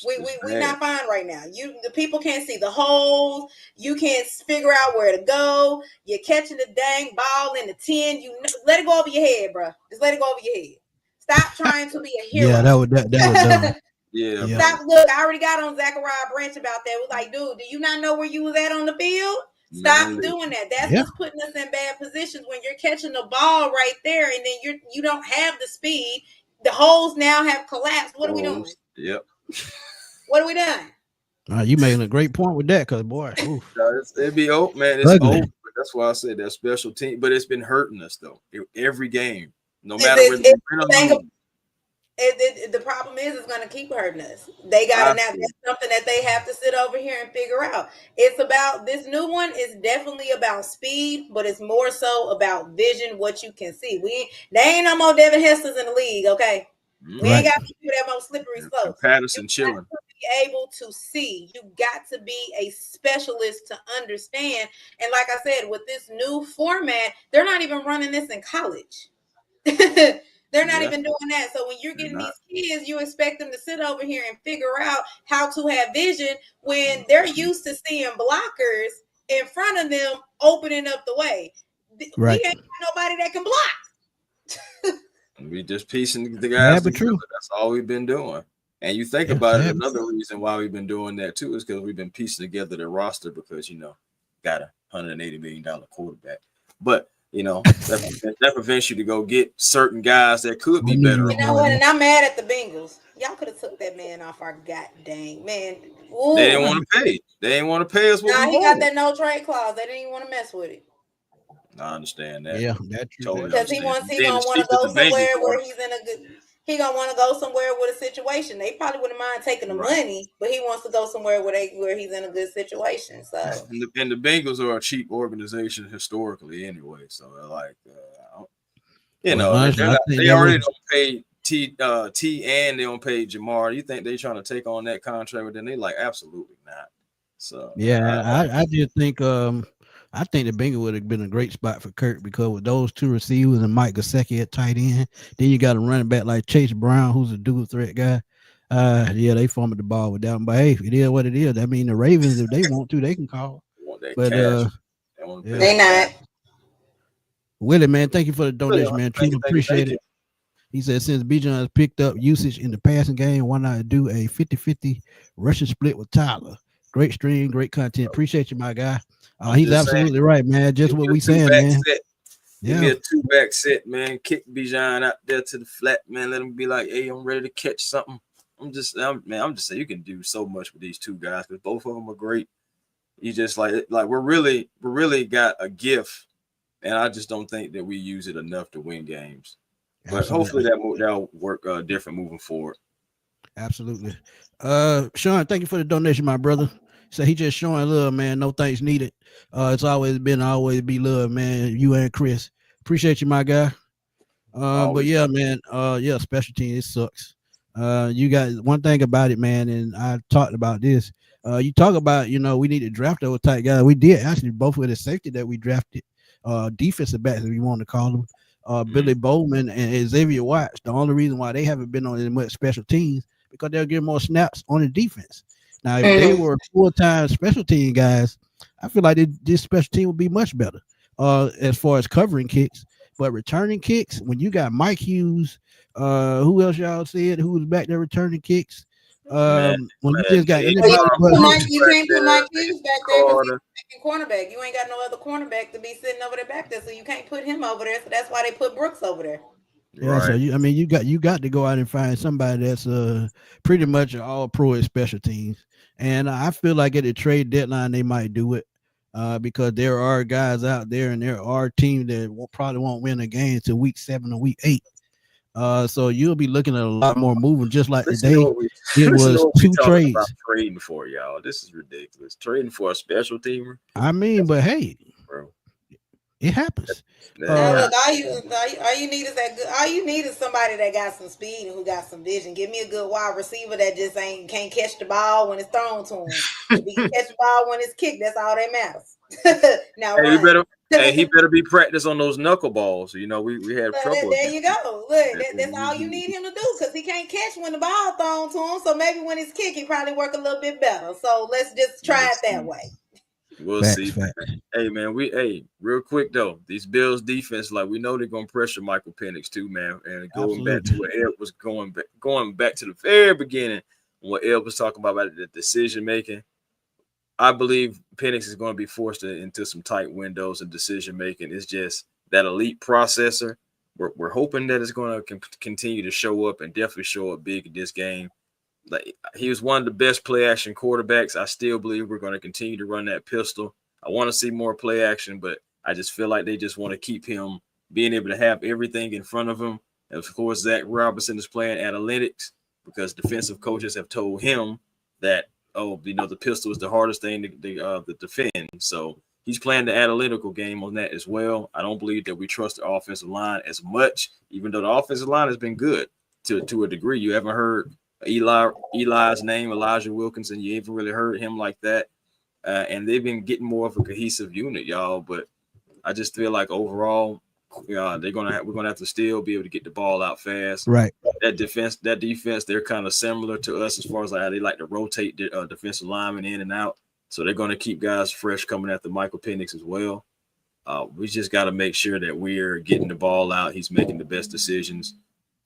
we're not fine right now. The people can't see the holes. You can't figure out where to go. You're catching the dang ball in the 10. You let it go over your head, bro. Just let it go over your head. Stop trying to be a hero. Yeah, that was dumb. Yeah. Stop. Look, I already got on Zachariah Branch about that. It was like, dude, do you not know where you was at on the field? Stop doing that. That's just putting us in bad positions when you're catching the ball right there, and then you don't have the speed. The holes now have collapsed. What are we doing? Yep. What are we doing? You making a great point with that, because boy, it'd be old, man. It's over. That's why I said that special team, but it's been hurting us though. Every game, no matter where the problem is it's going to keep hurting us. They got to now. That's something that they have to sit over here and figure out. It's about this new one is definitely about speed, but it's more so about vision, what you can see. They ain't no more Devin Hesters in the league, okay? We ain't got to do that more slippery slope. Patterson chilling. Be able to see. You got to be a specialist to understand. And like I said, with this new format, they're not even running this in college. They're not even doing that. So when you're getting these kids, you expect them to sit over here and figure out how to have vision when they're used to seeing blockers in front of them opening up the way. Right. We ain't got nobody that can block. We just piecing the guys together. True. That's all we've been doing. And you think about it, another reason why we've been doing that too is because we've been piecing together the roster because, got a $180 million quarterback. But that prevents you to go get certain guys that could be better. You know what? And I'm mad at the Bengals. Y'all could have took that man off our goddamn man. Ooh. They didn't want to pay. They didn't want to pay us. Nah, he got that no trade clause. They didn't even want to mess with it. I understand that. Yeah, that's true. Because he gonna want to go somewhere where he's in a good. He gonna want to go somewhere with a situation. They probably wouldn't mind taking the money, but he wants to go somewhere where he's in a good situation. So, and the Bengals are a cheap organization historically, anyway. So, they already don't pay T and they don't pay Jamar. You think they trying to take on that contract? But then they absolutely not. So, I just think I think the Bengals would have been a great spot for Kirk because with those two receivers and Mike Gesicki at tight end, then you got a running back like Chase Brown, who's a dual threat guy. They formed the ball with that. But hey, it is what it is. I mean, the Ravens, if they want to, they can call. But they not. Willie, man, thank you for the donation, man. Truly appreciate it. He said, since Bijan has picked up usage in the passing game, why not do a 50-50 rushing split with Tyler? Great stream, great content. Appreciate you, my guy. He's absolutely right, man. Just what we saying, man. Give me a 2-back set, man. Kick Bijan out there to the flat, man. Let him be like, hey, I'm ready to catch something. I'm just saying you can do so much with these two guys because both of them are great. You just like we're really got a gift, and I just don't think that we use it enough to win games. But hopefully that'll work different moving forward. Absolutely. Sean, thank you for the donation, my brother. So he just showing love, man. No thanks needed. It's always be love, man. You and Chris. Appreciate you, my guy. But yeah, man. Special team, it sucks. You guys, one thing about it, man, and I talked about this. You talk about, we need to draft those type guys. We did actually both with the safety that we drafted, defensive backs, if you want to call them. Billy Bowman and Xavier Watts. The only reason why they haven't been on as much special teams because they'll get more snaps on the defense. Now, if they were full-time special team guys, I feel like this special team would be much better as far as covering kicks. But returning kicks, when you got Mike Hughes, who else y'all said who was back there returning kicks? When you just got anybody, you can't put Mike Hughes back there because he's cornerback. You ain't got no other cornerback to be sitting over there back there, so you can't put him over there. So that's why they put Brooks over there. Yeah, Right. so you got to go out and find somebody that's pretty much an all pro at special teams. And I feel like at the trade deadline they might do it. Because there are guys out there and there are teams that probably won't win a game till week 7 or week 8. So you'll be looking at a lot more movement, just like Listen to today. what we, It listen to was what we 2 talking about trades. trading for, y'all. This is ridiculous. Trading for a special teamer, I mean, but hey, bro. it happens. Now look, all you need is all you need is somebody that got some speed and who got some vision. Give me a good wide receiver that just can't catch the ball when it's thrown to him. If he can catch the ball when it's kicked, that's all that matters. Now he better be practiced on those knuckleballs. You know, we have trouble. There you go. Look, that's all you need him to do because he can't catch when the ball thrown to him. So maybe when it's kicked, he probably work a little bit better. So let's just try it that way. We'll see. Hey man, real quick though, these Bills defense, like we know they're gonna pressure Michael Penix too, man. And going back to what Ed was going back to the very beginning, what Ed was talking about the decision making. I believe Penix is going to be forced into some tight windows and decision making. It's just that elite processor. We're hoping that it's going to continue to show up and definitely show up big in this game. Like he was one of the best play action quarterbacks. I still believe we're going to continue to run that pistol. I want to see more play action, but I just feel like they just want to keep him being able to have everything in front of him. And of course, Zach Robinson is playing analytics because defensive coaches have told him that, the pistol is the hardest thing to defend. So he's playing the analytical game on that as well. I don't believe that we trust the offensive line as much, even though the offensive line has been good to a degree. You haven't heard Eli's name, Elijah Wilkinson. You haven't really heard him like that. And they've been getting more of a cohesive unit, y'all. But I just feel like overall, we're gonna have to still be able to get the ball out fast. Right. That defense, they're kind of similar to us as far as like how they like to rotate the defensive linemen in and out. So they're going to keep guys fresh coming after Michael Penix as well. We just got to make sure that we're getting the ball out. He's making the best decisions.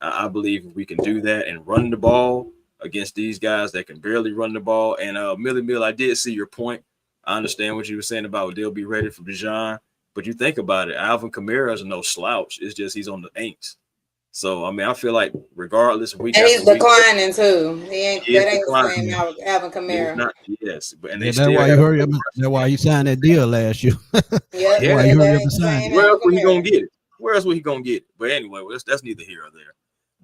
I believe if we can do that and run the ball against these guys that can barely run the ball. And Millie Mill, I did see your point. I understand what you were saying about they'll be ready for Bijan. But you think about it, Alvin Kamara is no slouch. It's just he's on the ain'ts. So, I mean, I feel like regardless, he's declining too. That ain't the same Alvin Kamara. Yes, but that's why you hurry up. That's why you signed that deal last year. Yeah, why you hurry up and sign. Where else was he gonna get it? Where else was he gonna get it? But anyway, that's neither here or there.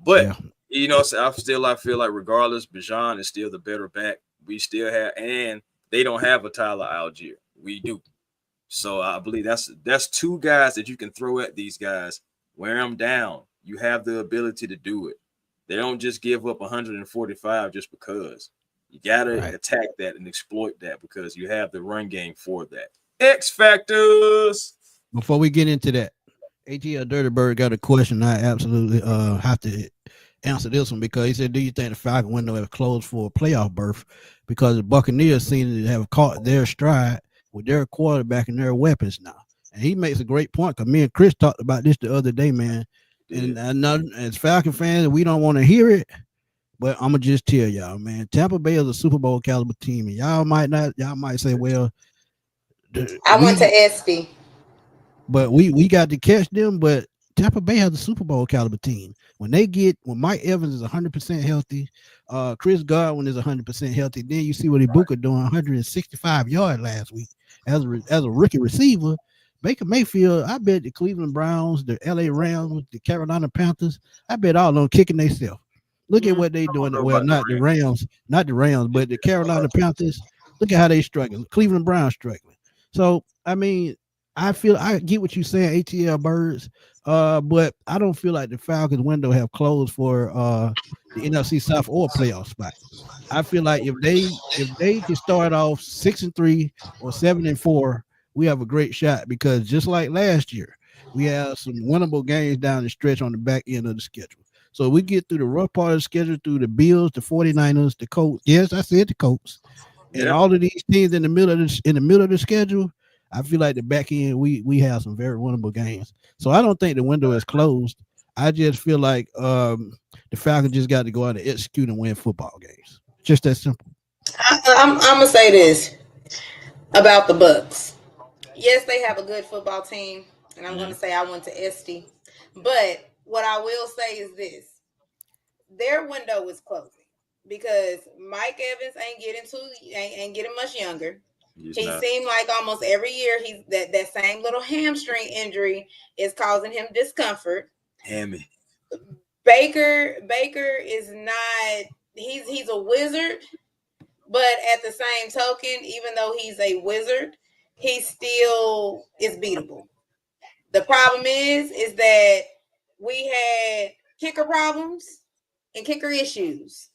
But I feel like regardless, Bijan is still the better back. We still have, and they don't have a Tyler Algier. We do. So I believe that's two guys that you can throw at these guys, wear them down. You have the ability to do it. They don't just give up 145 just because. You got to attack that and exploit that because you have the run game for that. X factors. Before we get into that, ATL Dirty Bird got a question. I absolutely have to answer this one because he said, do you think the Falcon window has closed for a playoff berth? Because the Buccaneers seem to have caught their stride with their quarterback and their weapons now. And he makes a great point because me and Chris talked about this the other day, man. And I know as Falcon fans, we don't want to hear it, but I'm going to just tell y'all, man, Tampa Bay is a Super Bowl caliber team. And y'all might say, well, I went to SD. But we got to catch them, but Tampa Bay has a Super Bowl caliber team. When Mike Evans is 100% healthy, Chris Godwin is 100% healthy, then you see what Ibuka doing 165 yards last week as a rookie receiver. Baker Mayfield, I bet the Cleveland Browns, the LA Rams, the Carolina Panthers, I bet all of them kicking themselves. Look at what they doing. Well, not the Rams, but the Carolina Panthers. Look at how they struggling. Cleveland Browns struggling. So, I mean, I get what you're saying, ATL Birds, but I don't feel like the Falcons window have closed for the NFC South or playoff spot. I feel like if they can start off 6-3 or 7-4, we have a great shot because just like last year, we have some winnable games down the stretch on the back end of the schedule. So we get through the rough part of the schedule through the Bills, the 49ers, the Colts. Yes, I said the Colts. And all of these teams in the middle of the schedule, I feel like the back end, we have some very winnable games. So I don't think the window is closed. I just feel like the Falcons just got to go out and execute and win football games. Just that simple. I'm going to say this about the Bucs. Yes, they have a good football team. And I'm going to say I went to SD. But what I will say is this: their window is closing because Mike Evans ain't getting much younger. He seemed like almost every year that same little hamstring injury is causing him discomfort. Hammy. Baker is not. He's a wizard, but at the same token, even though he's a wizard, he still is beatable. The problem is that we had kicker problems and kicker issues.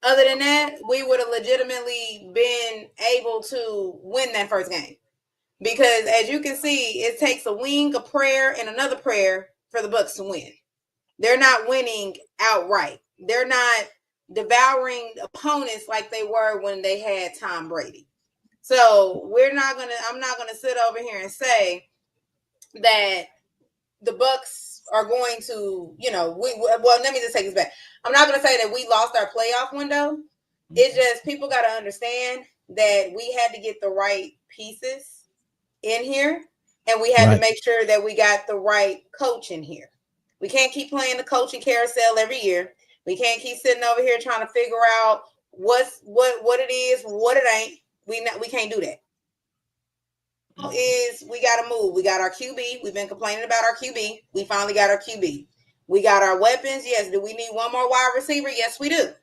Other than that, we would have legitimately been able to win that first game. Because as you can see, it takes a wing, a prayer, and another prayer for the Bucs to win. They're not winning outright. They're not devouring opponents like they were when they had Tom Brady. So I'm not gonna sit over here and say that the Bucs are going to, let me just take this back. I'm not going to say that we lost our playoff window. It's just people got to understand that we had to get the right pieces in here, and we had to make sure that we got the right coach in here. We can't keep playing the coaching carousel every year. We can't keep sitting over here trying to figure out what it is, what it ain't. We can't do that. Is we got to move. We got our QB. We've been complaining about our QB. We finally got our QB. We got our weapons. Yes. Do we need one more wide receiver? Yes, we do.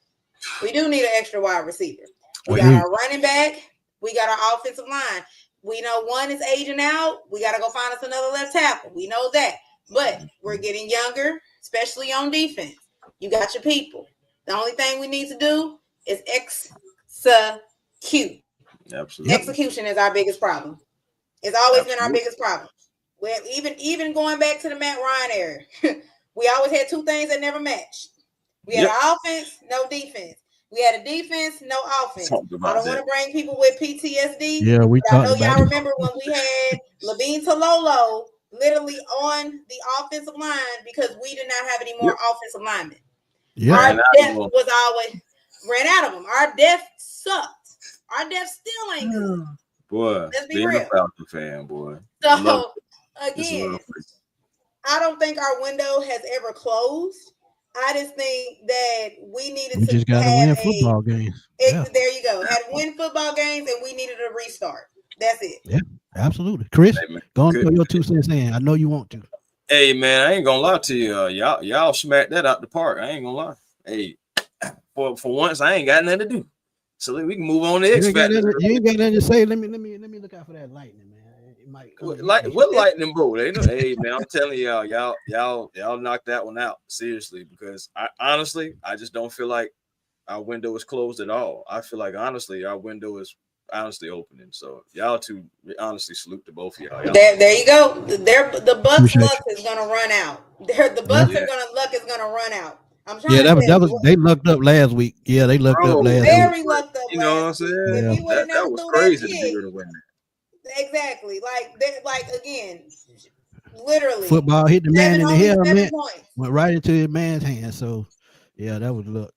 We do need an extra wide receiver. We got our running back. We got our offensive line. We know one is aging out. We got to go find us another left tackle. We know that. But we're getting younger, especially on defense. You got your people. The only thing we need to do is execute. Absolutely. Execution is our biggest problem. It's always been our biggest problem. Well, even going back to the Matt Ryan era, we always had two things that never matched. We had an offense, no defense. We had a defense, no offense. I don't want to bring people with PTSD. Yeah, I know y'all remember when we had Levine Tololo literally on the offensive line because we did not have any more offensive linemen. Yeah. Our depth was always ran out of them. Our depth sucked. Our depth still ain't good. Boy, let's be real. Falcons fan, boy. So again, I don't think our window has ever closed. I just think that we needed to just got to win football games. There you go. Had to win football games, and we needed a restart. That's it. Yeah, absolutely. Chris, go on put your 2 cents in. I know you want to. Hey, man, I ain't gonna lie to you. Y'all smacked that out the park. I ain't gonna lie. Hey, for once, I ain't got nothing to do. So we can move on to X Factor. You ain't got nothing to say. Let me look out for that lightning, man. It might what lightning bolt? Hey man, I'm telling y'all knocked that one out seriously because I just don't feel like our window is closed at all. I feel like honestly our window is honestly opening. So y'all two honestly salute to both of y'all. There you go. The Bucs luck is gonna run out. The Bucs luck is gonna run out. They lucked up last week. Yeah, they lucked up last week. Very lucked up. You know what I'm saying? That was crazy to be able to win that. Exactly. Like again, literally. Football hit the man in the helmet, went right into his man's hand. So yeah, that was luck.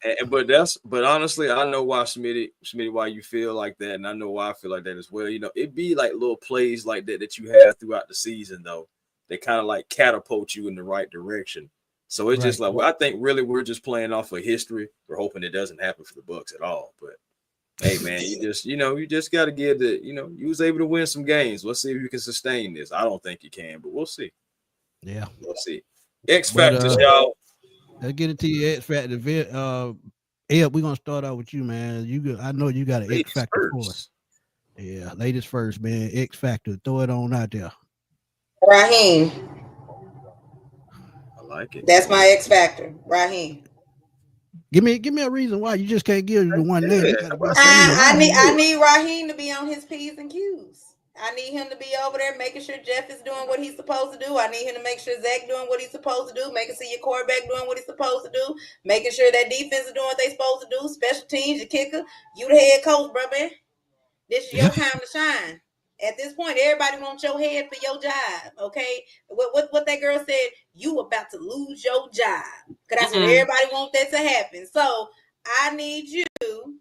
But honestly, I know why Smitty, why you feel like that, and I know why I feel like that as well. You know, it'd be like little plays like that you have throughout the season, though. They kind of like catapult you in the right direction. So it's just like, I think really we're just playing off of history. We're hoping it doesn't happen for the Bucs at all. But hey, man, you just got to give you was able to win some games. Let's see if you can sustain this. I don't think you can, but we'll see. Yeah, we'll see. X Factors, y'all. Let's get into your X Factor. Ed, we're gonna start out with you, man. I know you got an X Factor for us. Yeah, ladies first, man. X Factor, throw it on out there. Raheem. Like it. That's my X Factor, Raheem. Give me a reason why you just can't give the one name. I need Raheem to be on his P's and Q's. I need him to be over there making sure Jeff is doing what he's supposed to do. I need him to make sure Zach doing what he's supposed to do, making sure your quarterback doing what he's supposed to do, making sure that defense is doing what they're supposed to do, special teams, your kicker, you the head coach, bro, man. This is your time to shine. At this point, everybody wants your head for your job, okay? What that girl said, you about to lose your job. Because that's what everybody wants that to happen. So I need you to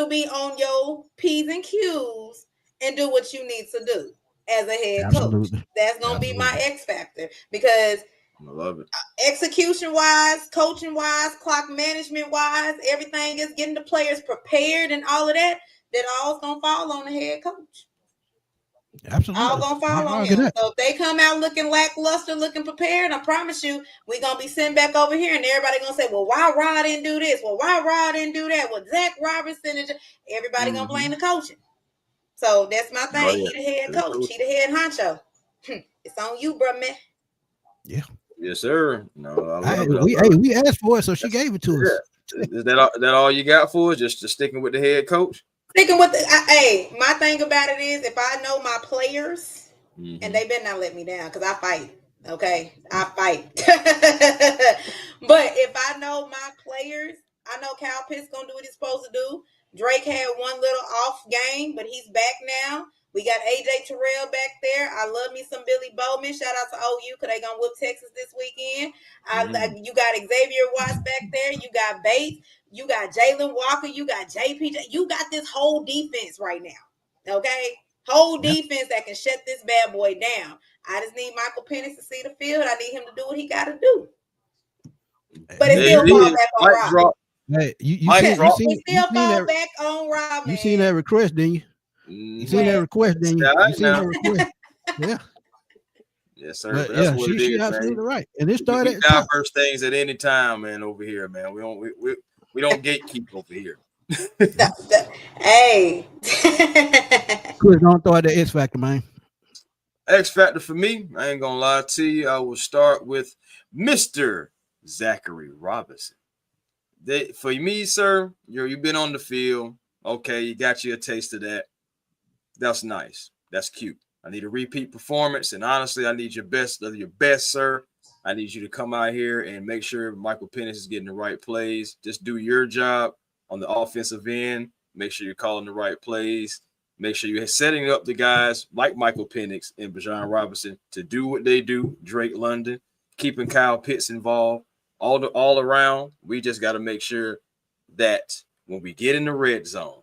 be on your P's and Q's and do what you need to do as a head coach. That's going to be my X Factor. Because I love it. Execution wise, coaching wise, clock management wise, everything is getting the players prepared and all of that. That all's gonna fall on the head coach. Absolutely. All gonna fall on him. So if they come out looking lackluster, looking prepared, I promise you, we're gonna be sitting back over here, and everybody gonna say, "Well, why Rod didn't do this? Well, why Rod didn't do that? Well, Zach Robertson and everybody gonna blame the coaching." So that's my thing. He the head coach. He the head honcho. It's on you, bro, man. Yeah. Yes, sir. No, we asked for it, so she gave it to us. Is that all you got for us? Just sticking with the head coach? Sticking with my thing about it is if I know my players, and they better not let me down because I fight. Okay, I fight. But if I know my players, I know Kyle Pitts gonna do what he's supposed to do. Drake had one little off game, but he's back now. We got AJ Terrell back there. I love me some Billy Bowman. Shout out to OU because they gonna whoop Texas this weekend. You got Xavier Watts back there. You got Bates. You got Jalen Walker. You got JPJ. You got this whole defense right now. Okay, whole defense that can shut this bad boy down. I just need Michael Penix to see the field. I need him to do what he got to do. But it still fall back on Rob. Hey, you fall back on Rob. You seen that request, didn't you? You seen that request, didn't you? You seen that request? Yeah. Yes, sir. But yeah, she's absolutely right. And it started we diverse things at any time, man. Over here, man. We don't gatekeep over here. Hey, Chris, don't throw out the X factor, man. X factor for me, I ain't gonna lie to you. I will start with Mr. Zachary Robinson. For me, sir, you've been on the field. Okay, you got you a taste of that. That's nice. That's cute. I need a repeat performance, and honestly, I need your best of your best, sir. I need you to come out here and make sure Michael Penix is getting the right plays. Just do your job on the offensive end. Make sure you're calling the right plays. Make sure you're setting up the guys like Michael Penix and Bijan Robinson to do what they do. Drake London, keeping Kyle Pitts involved, all around. We just got to make sure that when we get in the red zone,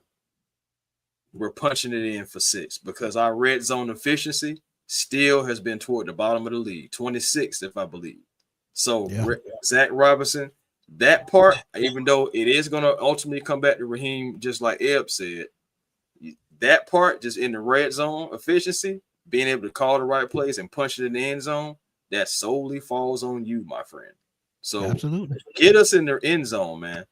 we're punching it in for 6 because our red zone efficiency still has been toward the bottom of the league, 26th, if I believe. So Zach Robinson, that part, even though it is going to ultimately come back to Raheem, just like Ebb said, that part just in the red zone efficiency, being able to call the right plays and punch it in the end zone, that solely falls on you, my friend. So absolutely get us in the end zone, man.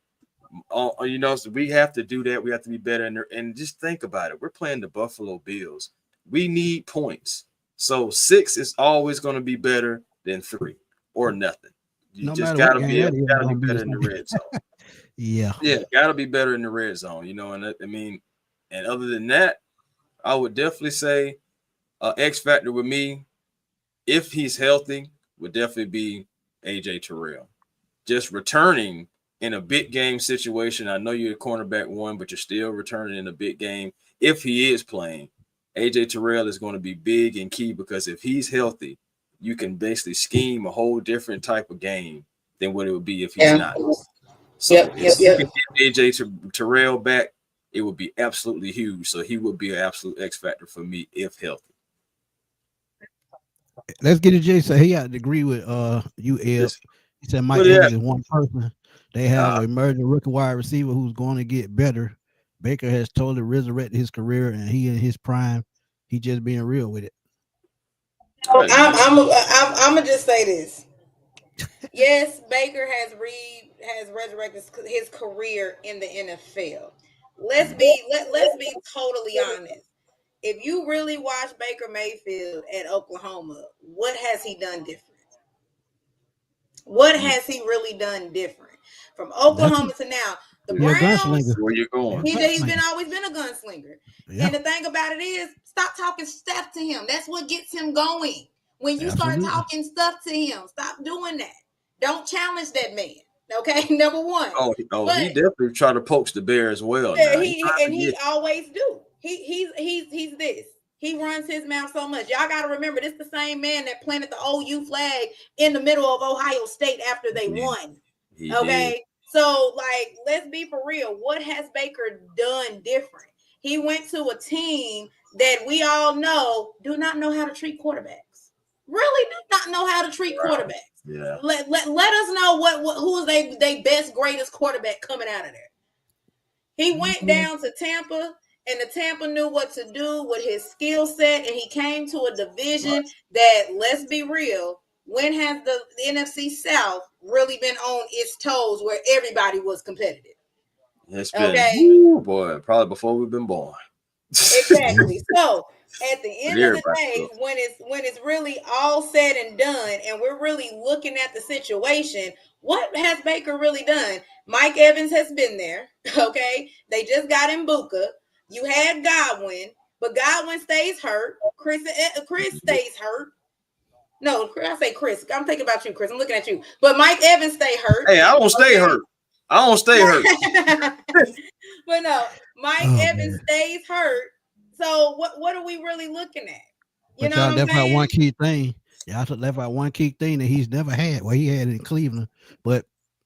So we have to do that. We have to be better in there. And just think about it. We're playing the Buffalo Bills. We need points. So 6 is always going to be better than 3 or nothing. You just got to be better in the red zone. Yeah, got to be better in the red zone. And other than that, I would definitely say X factor with me, if he's healthy, would definitely be AJ Terrell. Just returning in a big game situation. I know you're a cornerback 1, but you're still returning in a big game. If he is playing, AJ Terrell is going to be big and key because if he's healthy, you can basically scheme a whole different type of game than what it would be if he's not. So if you can get AJ Terrell back, it would be absolutely huge. So he would be an absolute X factor for me if healthy. Let's get it, Jay. So he had to agree with you, Ed. He said Mike Evans is one person. They have an emerging rookie wide receiver who's going to get better. Baker has totally resurrected his career, and he in his prime. He just being real with it. I'm gonna just say this. Yes, Baker has resurrected his career in the NFL. Let's be totally honest. If you really watch Baker Mayfield at Oklahoma, what has he done different? What has he really done different? From Oklahoma to now, the Browns. Where you going? He's always been a gunslinger. Yeah. And the thing about it is, stop talking stuff to him. That's what gets him going. When you start talking stuff to him, stop doing that. Don't challenge that man. Okay, number one. But he definitely try to poke the bear as well. Yeah, he always do. He's this. He runs his mouth so much. Y'all got to remember, this is the same man that planted the OU flag in the middle of Ohio State after they won. Okay, so let's be for real. What has Baker done different? He went to a team that we all know do not know how to treat quarterbacks. Really do not. not know how to treat quarterbacks. Yeah. Let us know who is they best, greatest quarterback coming out of there. He went down to Tampa, and the Tampa knew what to do with his skill set, and he came to a division that, let's be real, when has the NFC South really been on its toes where everybody was competitive? It's been, boy, probably before we've been born. Exactly. So at the end of the day, when it's really all said and done, and we're really looking at the situation, what has Baker really done? Mike Evans has been there. Okay, they just got in Buka. You had Godwin, but Godwin stays hurt. Chris stays hurt. No, I say Chris. I'm thinking about you, Chris. I'm looking at you. But Mike Evans stay hurt. Hey, I don't stay hurt. I don't stay hurt. But no, Mike Evans stays hurt. So what are we really looking at? You know, y'all left out one key thing. Y'all left out one key thing that he's never had. Well, he had it in Cleveland, but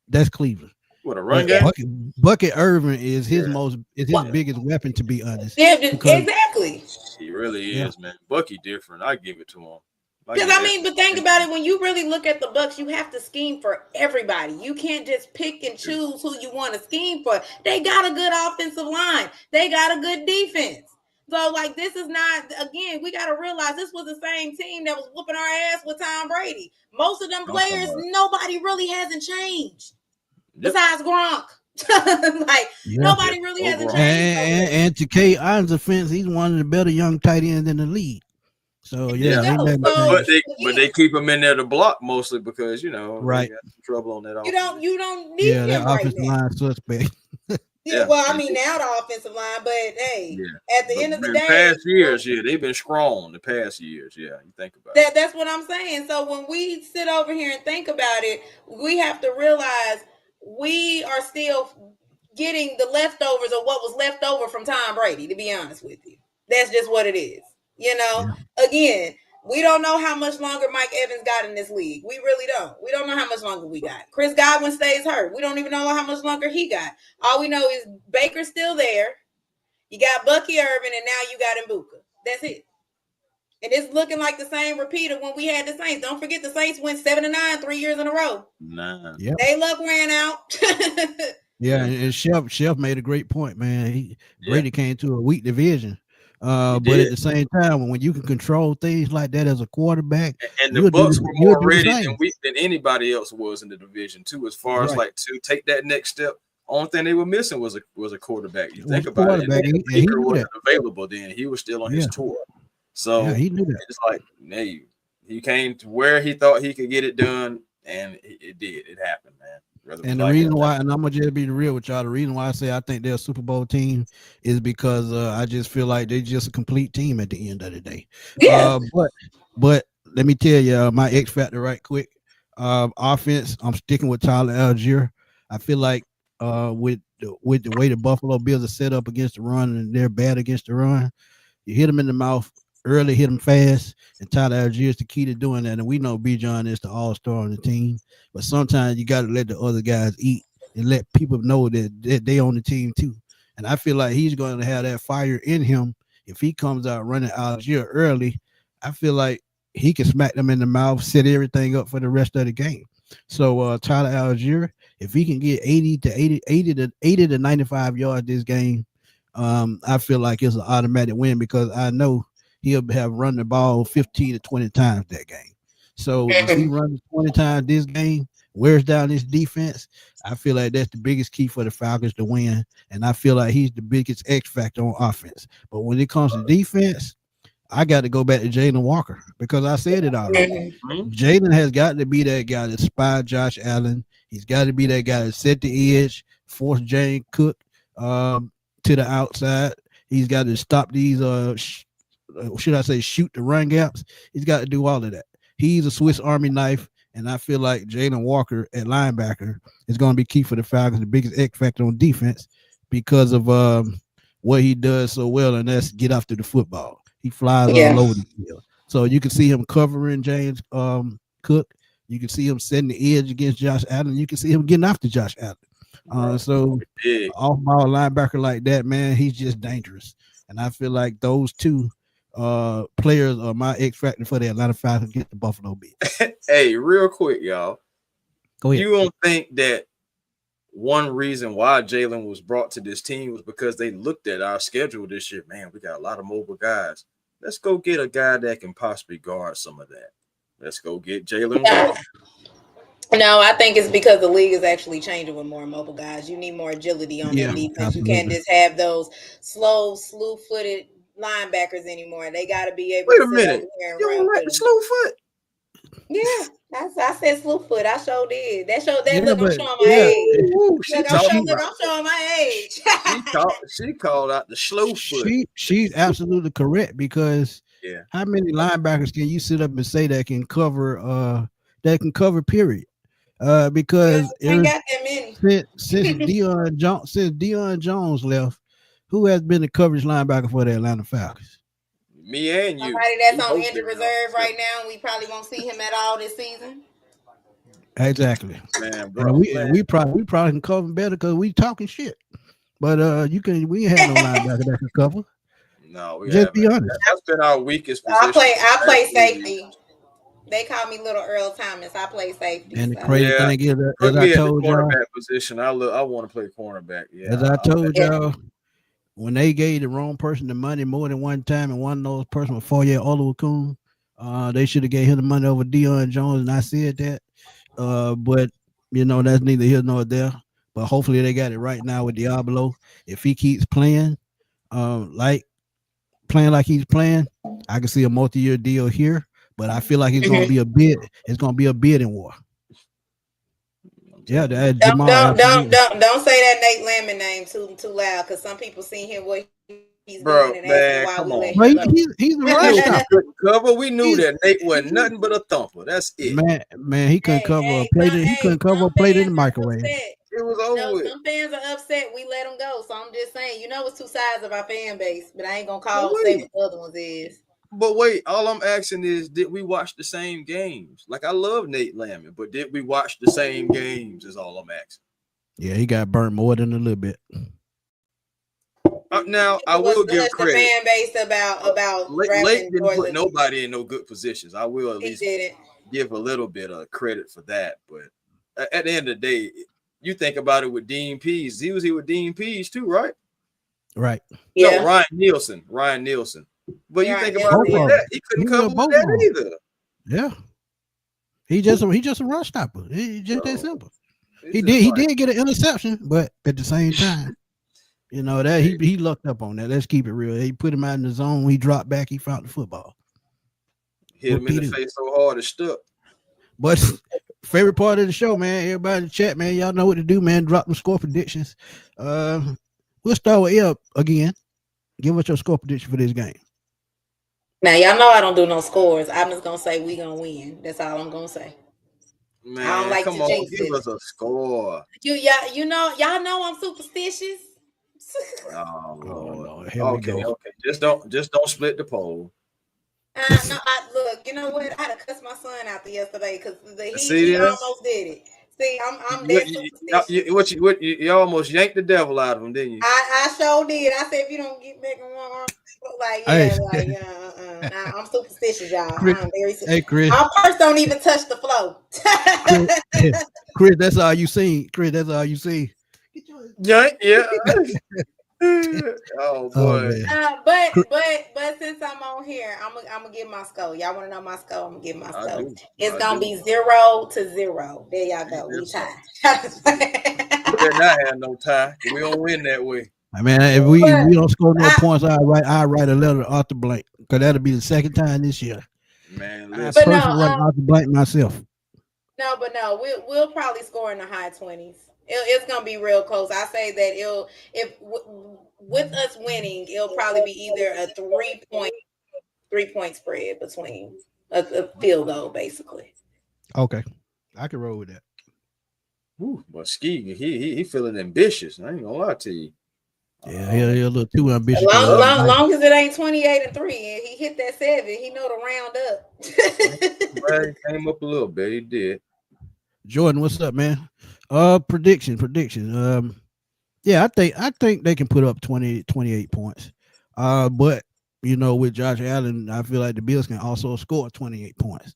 that's Cleveland. What a run game. Bucket Irvin is his biggest weapon, to be honest. Yeah, exactly. He really is, man. Bucky different. I give it to him. Because but think about it. When you really look at the Bucks, you have to scheme for everybody. You can't just pick and choose who you want to scheme for. They got a good offensive line. They got a good defense. So, like, this is not, again, we got to realize this was the same team that was whooping our ass with Tom Brady. Most of them players, nobody really hasn't changed. Besides Gronk. Nobody really hasn't changed. And to K. Iron's offense, he's one of the better young tight ends in the league. So, but they keep him in there to block mostly because, they got trouble on that offense. You don't need him that right offensive line suspect. Well, I mean, now the offensive line, but hey, at the end of the day, past years, they've been strong the past years. Yeah, you think about it. That's what I'm saying. So when we sit over here and think about it, we have to realize we are still getting the leftovers of what was left over from Tom Brady, to be honest with you. That's just what it is. Again, we don't know how much longer Mike Evans got in this league. We really don't. We don't know how much longer we got. Chris Godwin stays hurt. We don't even know how much longer he got. All we know is Baker's still there. You got Bucky Irvin, and now you got Mbuka. That's it. And it's looking like the same repeat of when we had the Saints. Don't forget the Saints went 7-9 3 years in a row. Yep. They luck ran out. Yeah, and Chef made a great point, man. Brady came to a weak division. But at the same time, when you can control things like that as a quarterback, and the Bucks were more ready than anybody else was in the division too, as far as like to take that next step. Only thing they were missing was a quarterback. You think about it, and Baker wasn't available then; he was still on his tour. So he knew that. It's like, hey, he came to where he thought he could get it done, and it did. It happened, man. And the reason why, and I'm gonna just be real with y'all, the reason why I say I think they're a Super Bowl team is because I just feel like they're just a complete team at the end of the day. Yeah. But let me tell you my X factor right quick. Offense, I'm sticking with Tyler Algier. I feel like with the way the Buffalo Bills are set up against the run, and they're bad against the run, you hit them in the mouth early, hit them fast, and Tyler Algier is the key to doing that. And we know Bijan is the all-star on the team, but sometimes you got to let the other guys eat and let people know that they on the team too. And I feel like he's going to have that fire in him if he comes out running Algier early. I feel like he can smack them in the mouth, set everything up for the rest of the game. So Tyler Algier, if he can get 80 to 95 yards this game, I feel like it's an automatic win because I know he'll have run the ball 15 to 20 times that game. So if he runs 20 times this game, wears down his defense, I feel like that's the biggest key for the Falcons to win. And I feel like he's the biggest X factor on offense. But when it comes to defense, I got to go back to Jalen Walker because I said it already. Jalen has got to be that guy to spy Josh Allen. He's got to be that guy to set the edge, force James Cook to the outside. He's got to stop these shoot the run gaps. He's got to do all of that. He's a Swiss Army knife, and I feel like Jalen Walker at linebacker is going to be key for the Falcons, the biggest X factor on defense because of what he does so well, and that's get after the football. He flies all over the field. So you can see him covering James Cook. You can see him setting the edge against Josh Allen. You can see him getting after Josh Allen. So off-ball linebacker like that, man, he's just dangerous. And I feel like those two players are my X factor for the Atlanta Falcons get the Buffalo Bills. Hey, real quick, y'all. Go ahead. You don't think that one reason why Jalen was brought to this team was because they looked at our schedule this year? Man, we got a lot of mobile guys. Let's go get a guy that can possibly guard some of that. Let's go get Jalen. No, I think it's because the league is actually changing with more mobile guys. You need more agility on that defense. Absolutely. You can't just have those slow, slew-footed linebackers anymore. They got to be able Wait to a minute. You don't like the slow foot? Yeah, I said slew foot. I sure did. That look, I'm showing my age. I'm showing my age. she called out the slow foot. She's absolutely correct because how many linebackers can you sit up and say that can cover period? Because ain't got that many. Since Deion Jones left, who has been the coverage linebacker for the Atlanta Falcons? Me and you. Somebody that's on injured reserve right now, and we probably won't see him at all this season. Exactly. Man, bro, we probably can cover better because we talking shit. But we ain't have no linebacker that can cover. No, we just be honest. That's been our weakest position. I play safety. They call me Little Earl Thomas. I play safety. And the crazy thing is, as I told y'all, cornerback position. I want to play cornerback. Yeah. As I told y'all, when they gave the wrong person the money more than one time, and one of those person was 4-year Olukun, they should have gave him the money over Deion Jones, and I said that. But that's neither here nor there. But hopefully they got it right now with Diablo. If he keeps playing, like he's playing, I can see a multi-year deal here. But I feel like it's going to be a bid. It's going to be a bidding war. Yeah, don't say that Nate Lamb name too loud because some people see him what he's doing and asking why we let him go. He's a rush cover. We knew that Nate wasn't nothing but a thumper. That's it. Man, he couldn't cover a plate. He couldn't cover a plate in the microwave. It was over with. Some fans are upset. We let him go. So I'm just saying, it's two sides of our fan base, but I ain't gonna say what the other ones is. But wait, all I'm asking is, did we watch the same games? Like, I love Nate Lamb, but did we watch the same games? Is all I'm asking. Yeah, he got burnt more than a little bit. Now I will give credit. The fan base about Lake didn't put nobody in no good positions. I will at least give a little bit of credit for that. But at the end of the day, you think about it with Dean Pease. He was here with Dean Pease too, right? Right. Yeah. No, Ryan Nielsen. But you think about it with that, he couldn't cover with that either. Yeah. He just a run stopper. He just that simple. He did get an interception, but at the same time, that he lucked up on that. Let's keep it real. He put him out in the zone. When he dropped back, he found the football. Hit him in the face so hard it stuck. But favorite part of the show, man. Everybody in the chat, man. Y'all know what to do, man. Drop them score predictions. We'll start with L again. Give us your score prediction for this game. Now, y'all know I don't do no scores. I'm just going to say we going to win. That's all I'm going to say. Man, I don't like come on, give us a score. Y'all know I'm superstitious. Oh, Lord. Okay. Just don't split the poll. Look, you know what? I had to cuss my son out yesterday because he almost did it. See, I'm that you almost yanked the devil out of him, didn't you? I sure did. I said, if you don't get back in one arm, I'm superstitious, y'all. I'm very Chris. My purse don't even touch the floor. Chris, that's all you see. Chris, that's all you see. Yeah. Oh boy. But since I'm on here, I'm gonna give my score. Y'all want to know my score? I'm gonna give my score. It's gonna be 0-0. There y'all go. We tie. We better not have no tie. We don't win that way. I mean, if we don't score no points, I write a letter to Arthur Blank because that'll be the second time this year. Man, I personally write Arthur Blank myself. No, we'll probably score in the high 20s. It's gonna be real close. I say that with us winning, it'll probably be either a 3-point spread between a field goal, basically. Okay, I can roll with that. Ooh, but Ski, he feeling ambitious. I ain't gonna lie to you. Yeah, he a little too ambitious. Long as it ain't 28-3, and he hit that 7, he know to round up. Well, he came up a little bit. He did. Jordan, what's up, man? Prediction. Yeah, I think they can put up 28 points. But with Josh Allen, I feel like the Bills can also score 28 points.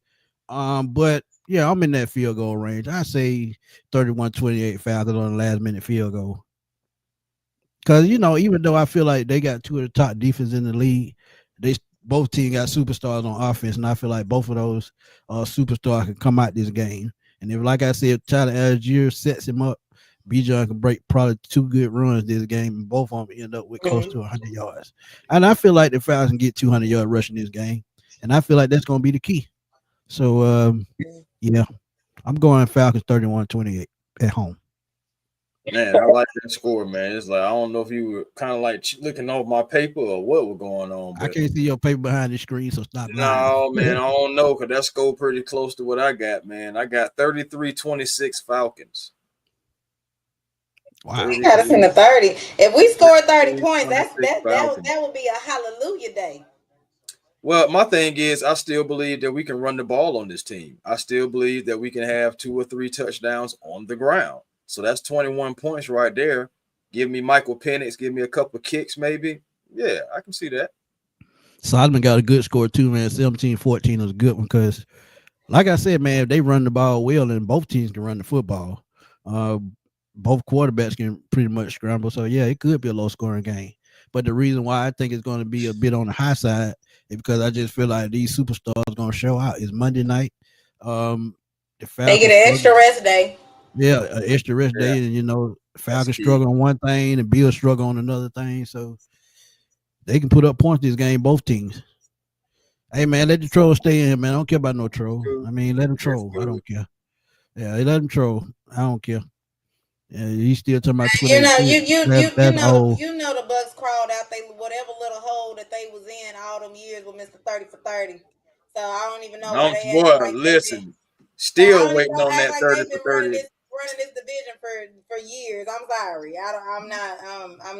But yeah, I'm in that field goal range. I say 31-28 Falcons on the last minute field goal. Because even though I feel like they got two of the top defense in the league, they both teams got superstars on offense, and I feel like both of those superstars can come out this game. And if, like I said, Tyler Algier sets him up, Bijan can break probably two good runs this game, and both of them end up with close to 100 yards. And I feel like the Falcons can get 200-yard rushing this game, and I feel like that's going to be the key. So, yeah, I'm going Falcons 31-28 at home. Man, I like that score, man. It's like I don't know if you were kind of like looking over my paper or what was going on. But I can't see your paper behind the screen, so stop. No, man, I don't know because that score pretty close to what I got, man. I got 33-26 Falcons. Wow, you got us in the 30. If we score 30 points, that would be a hallelujah day. Well, my thing is, I still believe that we can run the ball on this team. I still believe that we can have 2 or 3 touchdowns on the ground. So that's 21 points right there. Give me Michael Penix, give me a couple of kicks, maybe. Yeah, I can see that. Solomon got a good score too, man. 17-14 is a good one because, like I said, man, if they run the ball well, and both teams can run the football. Both quarterbacks can pretty much scramble. So, yeah, it could be a low-scoring game. But the reason why I think it's going to be a bit on the high side is because I just feel like these superstars are going to show out. It's Monday night. They get an extra rest day. Yeah, an extra rest day. And, Falcons struggle on one thing and Bills struggle on another thing. So, they can put up points this game, both teams. Hey, man, let the troll stay in, man. I don't care about no troll. I mean, let them troll. I don't care. Yeah, let them troll. I don't care. Yeah, he's still talking about Twitter. You know the Bucks crawled out they whatever little hole that they was in all them years with Mr. 30 for 30. So I don't even know where they at. Boy, listen, still waiting on that 30 for 30. Running this division for years. I'm sorry. I'm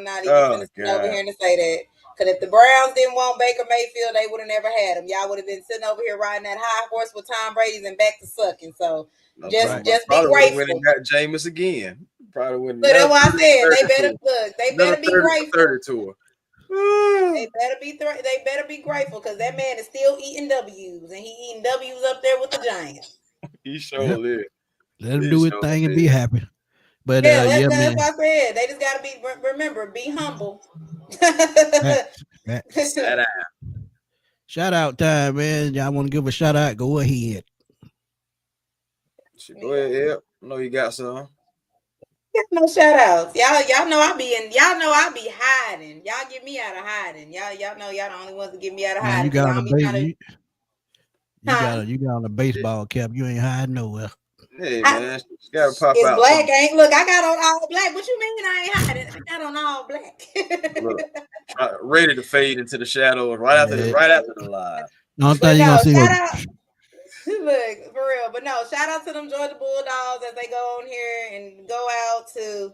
not even sitting over here to say that. Because if the Browns didn't want Baker Mayfield, they would have never had him. Y'all would have been sitting over here riding that high horse with Tom Brady's and back to sucking. So just be grateful. Got Jameis again. Probably wouldn't. But that's what I said. They better be grateful. 30 to her. They better be grateful because that man is still eating W's and he eating W's up there with the Giants. He sure is. Let him do his thing and be happy. But that's what I said. They just gotta be humble. Shout out time, man. Y'all want to give a shout out? Go ahead. Go ahead. Yep. I know you got some. No shout outs. Y'all know I be hiding. Y'all get me out of hiding. Y'all know y'all the only ones to get me out of hiding. You got on a baseball cap. You ain't hiding nowhere. Hey man, you gotta pop it's out. Black something. Ain't look. I got on all black. What you mean I ain't hiding? I got on all black. Look, ready to fade into the shadows right after the live. No, thing you gonna see. Look, for real. But no, shout out to them Georgia Bulldogs as they go on here and go out to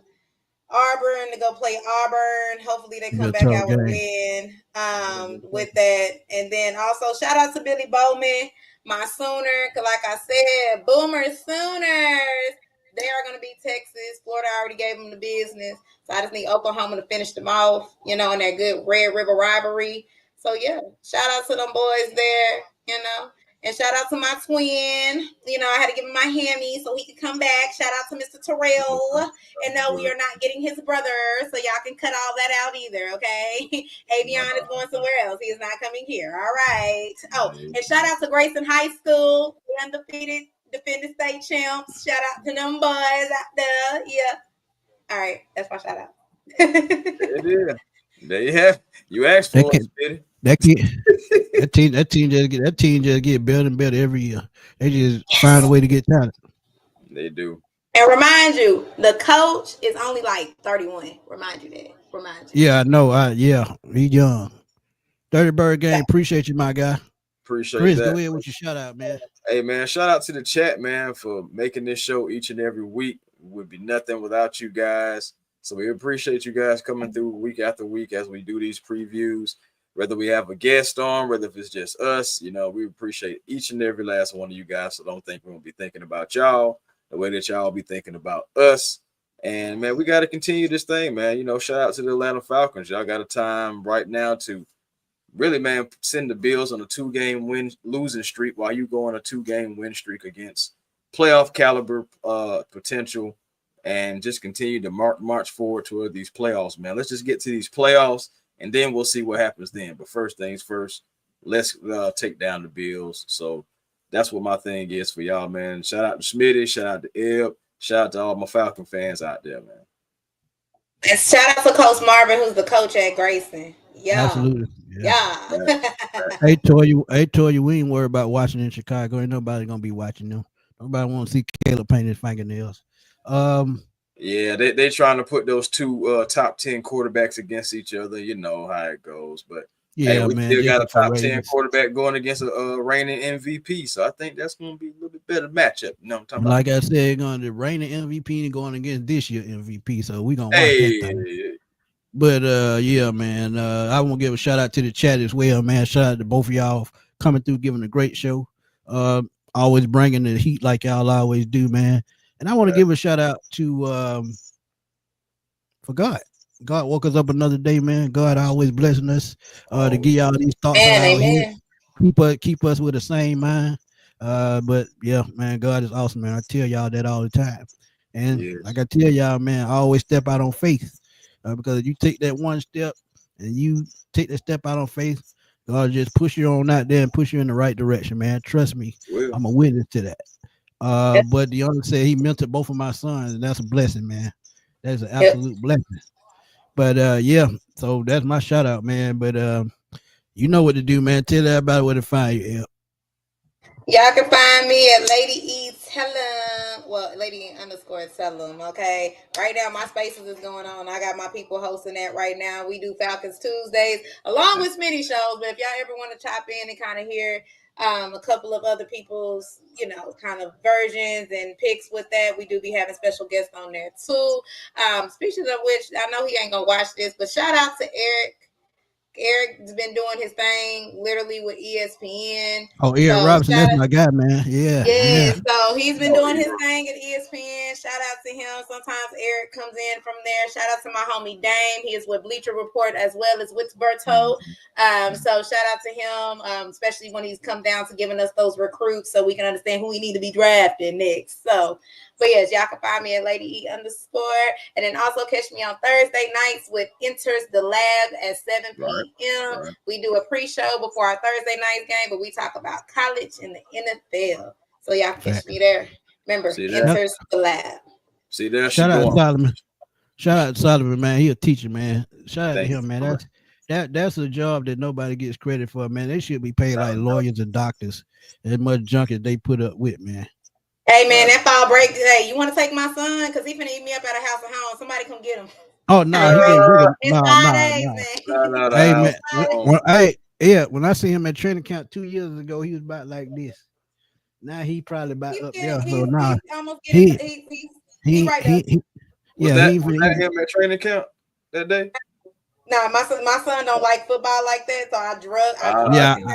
Auburn to go play Auburn. Hopefully they come back out with a win with that. And then also shout out to Billy Bowman, my Sooner. Because like I said, Boomer Sooners. They are going to beat Texas. Florida already gave them the business. So I just need Oklahoma to finish them off, in that good Red River rivalry. So, yeah, shout out to them boys there, And shout out to my twin. I had to give him my hammy so he could come back. Shout out to Mr. Terrell. And no, we are not getting his brother, so y'all can cut all that out either, okay? Avion is going somewhere else. He is not coming here. All right. Oh, and shout out to Grayson High School. The undefeated defending state champs. Shout out to them boys out there. Yeah. All right. That's my shout out. It is. There you have. You asked for it, Smitty. That team just get better and better every year. They just find a way to get talent. They do. And remind you, the coach is only like 31. Remind you that. Yeah, I know. He's young. 30 Bird Game. Appreciate you, my guy. Appreciate Chris, that. Go ahead with your shout out, man. Hey, man, shout out to the chat, man, for making this show each and every week. It would be nothing without you guys. So we appreciate you guys coming through week after week as we do these previews. Whether we have a guest on, whether if it's just us, we appreciate each and every last one of you guys. So don't think we're going to be thinking about y'all the way that y'all be thinking about us. And, man, we got to continue this thing, man. Shout out to the Atlanta Falcons. Y'all got a time right now to really, man, send the Bills on a 2-game losing streak while you go on a 2-game win streak against playoff caliber potential, and just continue to march forward toward these playoffs, man. Let's just get to these playoffs, and then we'll see what happens then. But first things first, let's take down the Bills. So that's what my thing is for y'all, man. Shout out to Smitty, shout out to Eb, shout out to all my Falcon fans out there, man. And shout out to Coach Marvin, who's the coach at Grayson. Yeah, absolutely. Yeah. I told you, we ain't worried about watching in Chicago. Ain't nobody gonna be watching them. Nobody want to see Caleb paint his fingernails. Yeah, they trying to put those two top 10 quarterbacks against each other. You know how it goes, but yeah, we man, still got a top 10 quarterback going against a reigning MVP. So I think that's going to be a little bit better matchup. You know what I'm talking about? Like I said, going to reigning MVP and going against this year MVP. So we gonna watch that thing. But yeah, man, I want to give a shout out to the chat as well, man. Shout out to both of y'all coming through, giving a great show. Always bringing the heat like y'all always do, man. And I want to give a shout out to for God. God woke us up another day, man. God always blessing us to give y'all these thoughts out here. Keep us with the same mind. But yeah, man, God is awesome, man. I tell y'all that all the time. And like I tell y'all, man, I always step out on faith. Because you take that one step and you take that step out on faith, God just push you on out there and push you in the right direction, man. Trust me, I'm a witness to that. But the owner said he mentored both of my sons, and that's a blessing, man. That's an absolute blessing. But yeah, so that's my shout out, man. But you know what to do, man. Tell everybody where to find you. Y'all can find me at Lady E Tellum. Well, Lady _ Tellum. Okay. Right now, my spaces is going on. I got my people hosting that right now. We do Falcons Tuesdays along with Smitty shows. But if y'all ever want to chop in and kind of hear a couple of other people's, kind of versions and picks with that, we do be having special guests on there too. Speaking of which, I know he ain't gonna watch this, but shout out to Eric. Eric's been doing his thing literally with ESPN. Oh, Eric Robinson, that's my guy, man. Yeah. So he's been doing his thing at ESPN. Shout out to him. Sometimes Eric comes in from there. Shout out to my homie Dame. He is with Bleacher Report as well as with Berto. So shout out to him, especially when he's come down to giving us those recruits so we can understand who we need to be drafted next. So, but yes, y'all can find me at Lady E _ and then also catch me on Thursday nights with Enters the Lab at 7 p.m. Right. We do a pre-show before our Thursday night game, but we talk about college and the NFL. So y'all can catch me there. Remember, Enters the Lab. See there. Shout out to Solomon. Shout out to Solomon, man. He a teacher, man. Shout out to him, man. That's a job that nobody gets credit for, man. They should be paid like lawyers and doctors as much junk as they put up with, man. Hey, man, that fall break. Hey, you want to take my son? Because he finna eat me up at a house of home. Somebody come get him. Oh, no, he getting no. Hey, man. When I see him at training camp 2 years ago, he was about like this. Now he probably about up there. So now he right there. Was that him at training camp that day? No, my son don't like football like that, so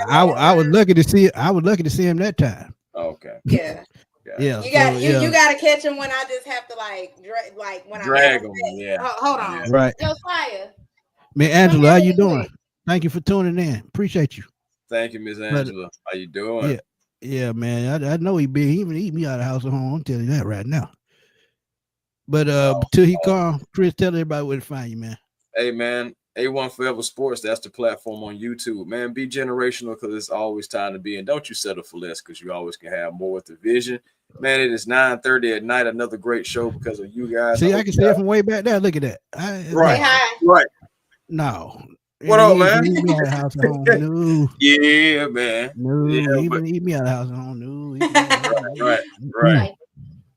I was lucky to see it. I was lucky to see him that time. Okay. Yeah. Yeah. You gotta catch him when I just have to when drag him. Yeah. Hold on. Yeah. Right. Yo, Fire. Man, Angela, how you doing? Thank you for tuning in. Appreciate you. Thank you, Miss Angela. How you doing? Yeah, man. I know he even eat me out of the house at home. I'm telling you that right now. But till he come, Chris, tell everybody where to find you, man. Hey, man. A1 Forever Sports, that's the platform on YouTube. Man, be generational because it's always time to be. And don't you settle for less because you always can have more with the vision. Man, it is 9:30 at night. Another great show because of you guys. See, I can see it from way back there. Look at that. Right. No. What up, man? Eat me out of the house at home. No. Yeah, man. No, eat me out of the house at home. No. Right.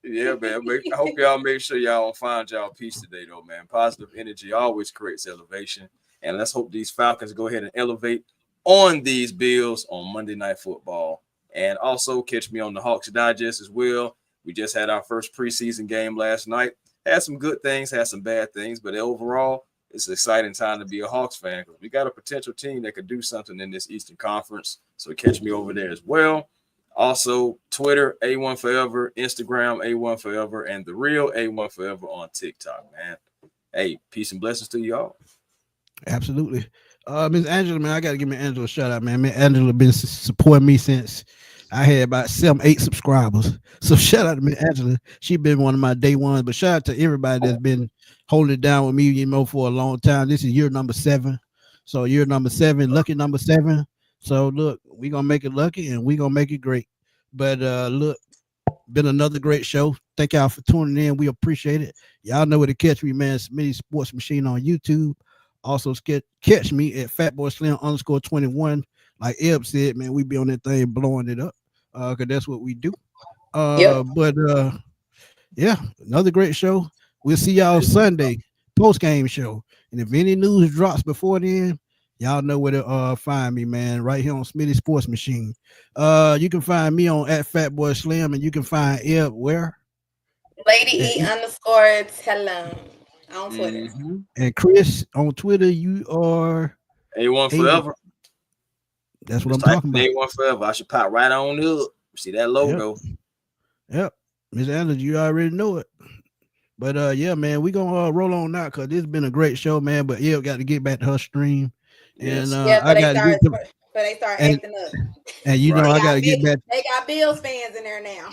Yeah, man. I hope y'all make sure y'all find y'all peace today, though, man. Positive energy always creates elevation. And let's hope these Falcons go ahead and elevate on these Bills on Monday Night Football. And also catch me on the Hawks Digest as well. We just had our first preseason game last night. Had some good things, had some bad things, but overall, it's an exciting time to be a Hawks fan because we got a potential team that could do something in this Eastern Conference. So catch me over there as well. Also, Twitter, A1 Forever, Instagram, A1 Forever, and the real A1 Forever on TikTok, man. Hey, peace and blessings to y'all. Absolutely. Miss Angela, man, I gotta give Miss Angela a shout out, man. Miss Angela been supporting me since I had about 7, 8 subscribers. So shout out to Miss Angela. She been one of my day ones. But shout out to everybody that's been holding it down with me, for a long time. This is year number 7. So year number 7, lucky number 7. So look, we gonna make it lucky and we gonna make it great. But look, been another great show. Thank y'all for tuning in. We appreciate it. Y'all know where to catch me, man. Smitty Sports Machine on YouTube. Also, catch me at FatBoySlim_21. Like Eb said, man, we be on that thing blowing it up. Cause that's what we do. But yeah, another great show. We'll see y'all Sunday post game show. And if any news drops before then, y'all know where to find me, man. Right here on Smitty Sports Machine. You can find me on at Fatboy Slim, and you can find Eb where? Lady E_Talon on Twitter. Mm-hmm. And Chris on Twitter, you are A1 Forever. That's what I'm talking about. A1 Forever. I should pop right on up. See that logo. Yep. Miss Anderson, you already know it. But yeah, man, we gonna roll on now because this has been a great show, man. But yeah, got to get back to her stream. Yes. And I got to get to but they start acting up. And you know, I got to get back. They got Bills fans in there now.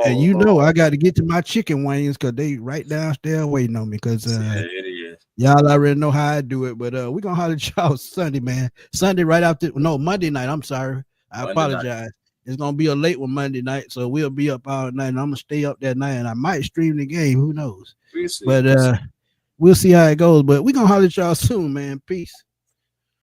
and you know, I got to get to my chicken wings because they right downstairs waiting on me. Because y'all already know how I do it. But we gonna holler at y'all Sunday, man. Sunday right after Monday night. I'm sorry, I apologize. It's gonna be a late one Monday night, so we'll be up all night. And I'm gonna stay up that night, and I might stream the game. Who knows? We'll see how it goes. But we gonna holler at y'all soon, man. Peace.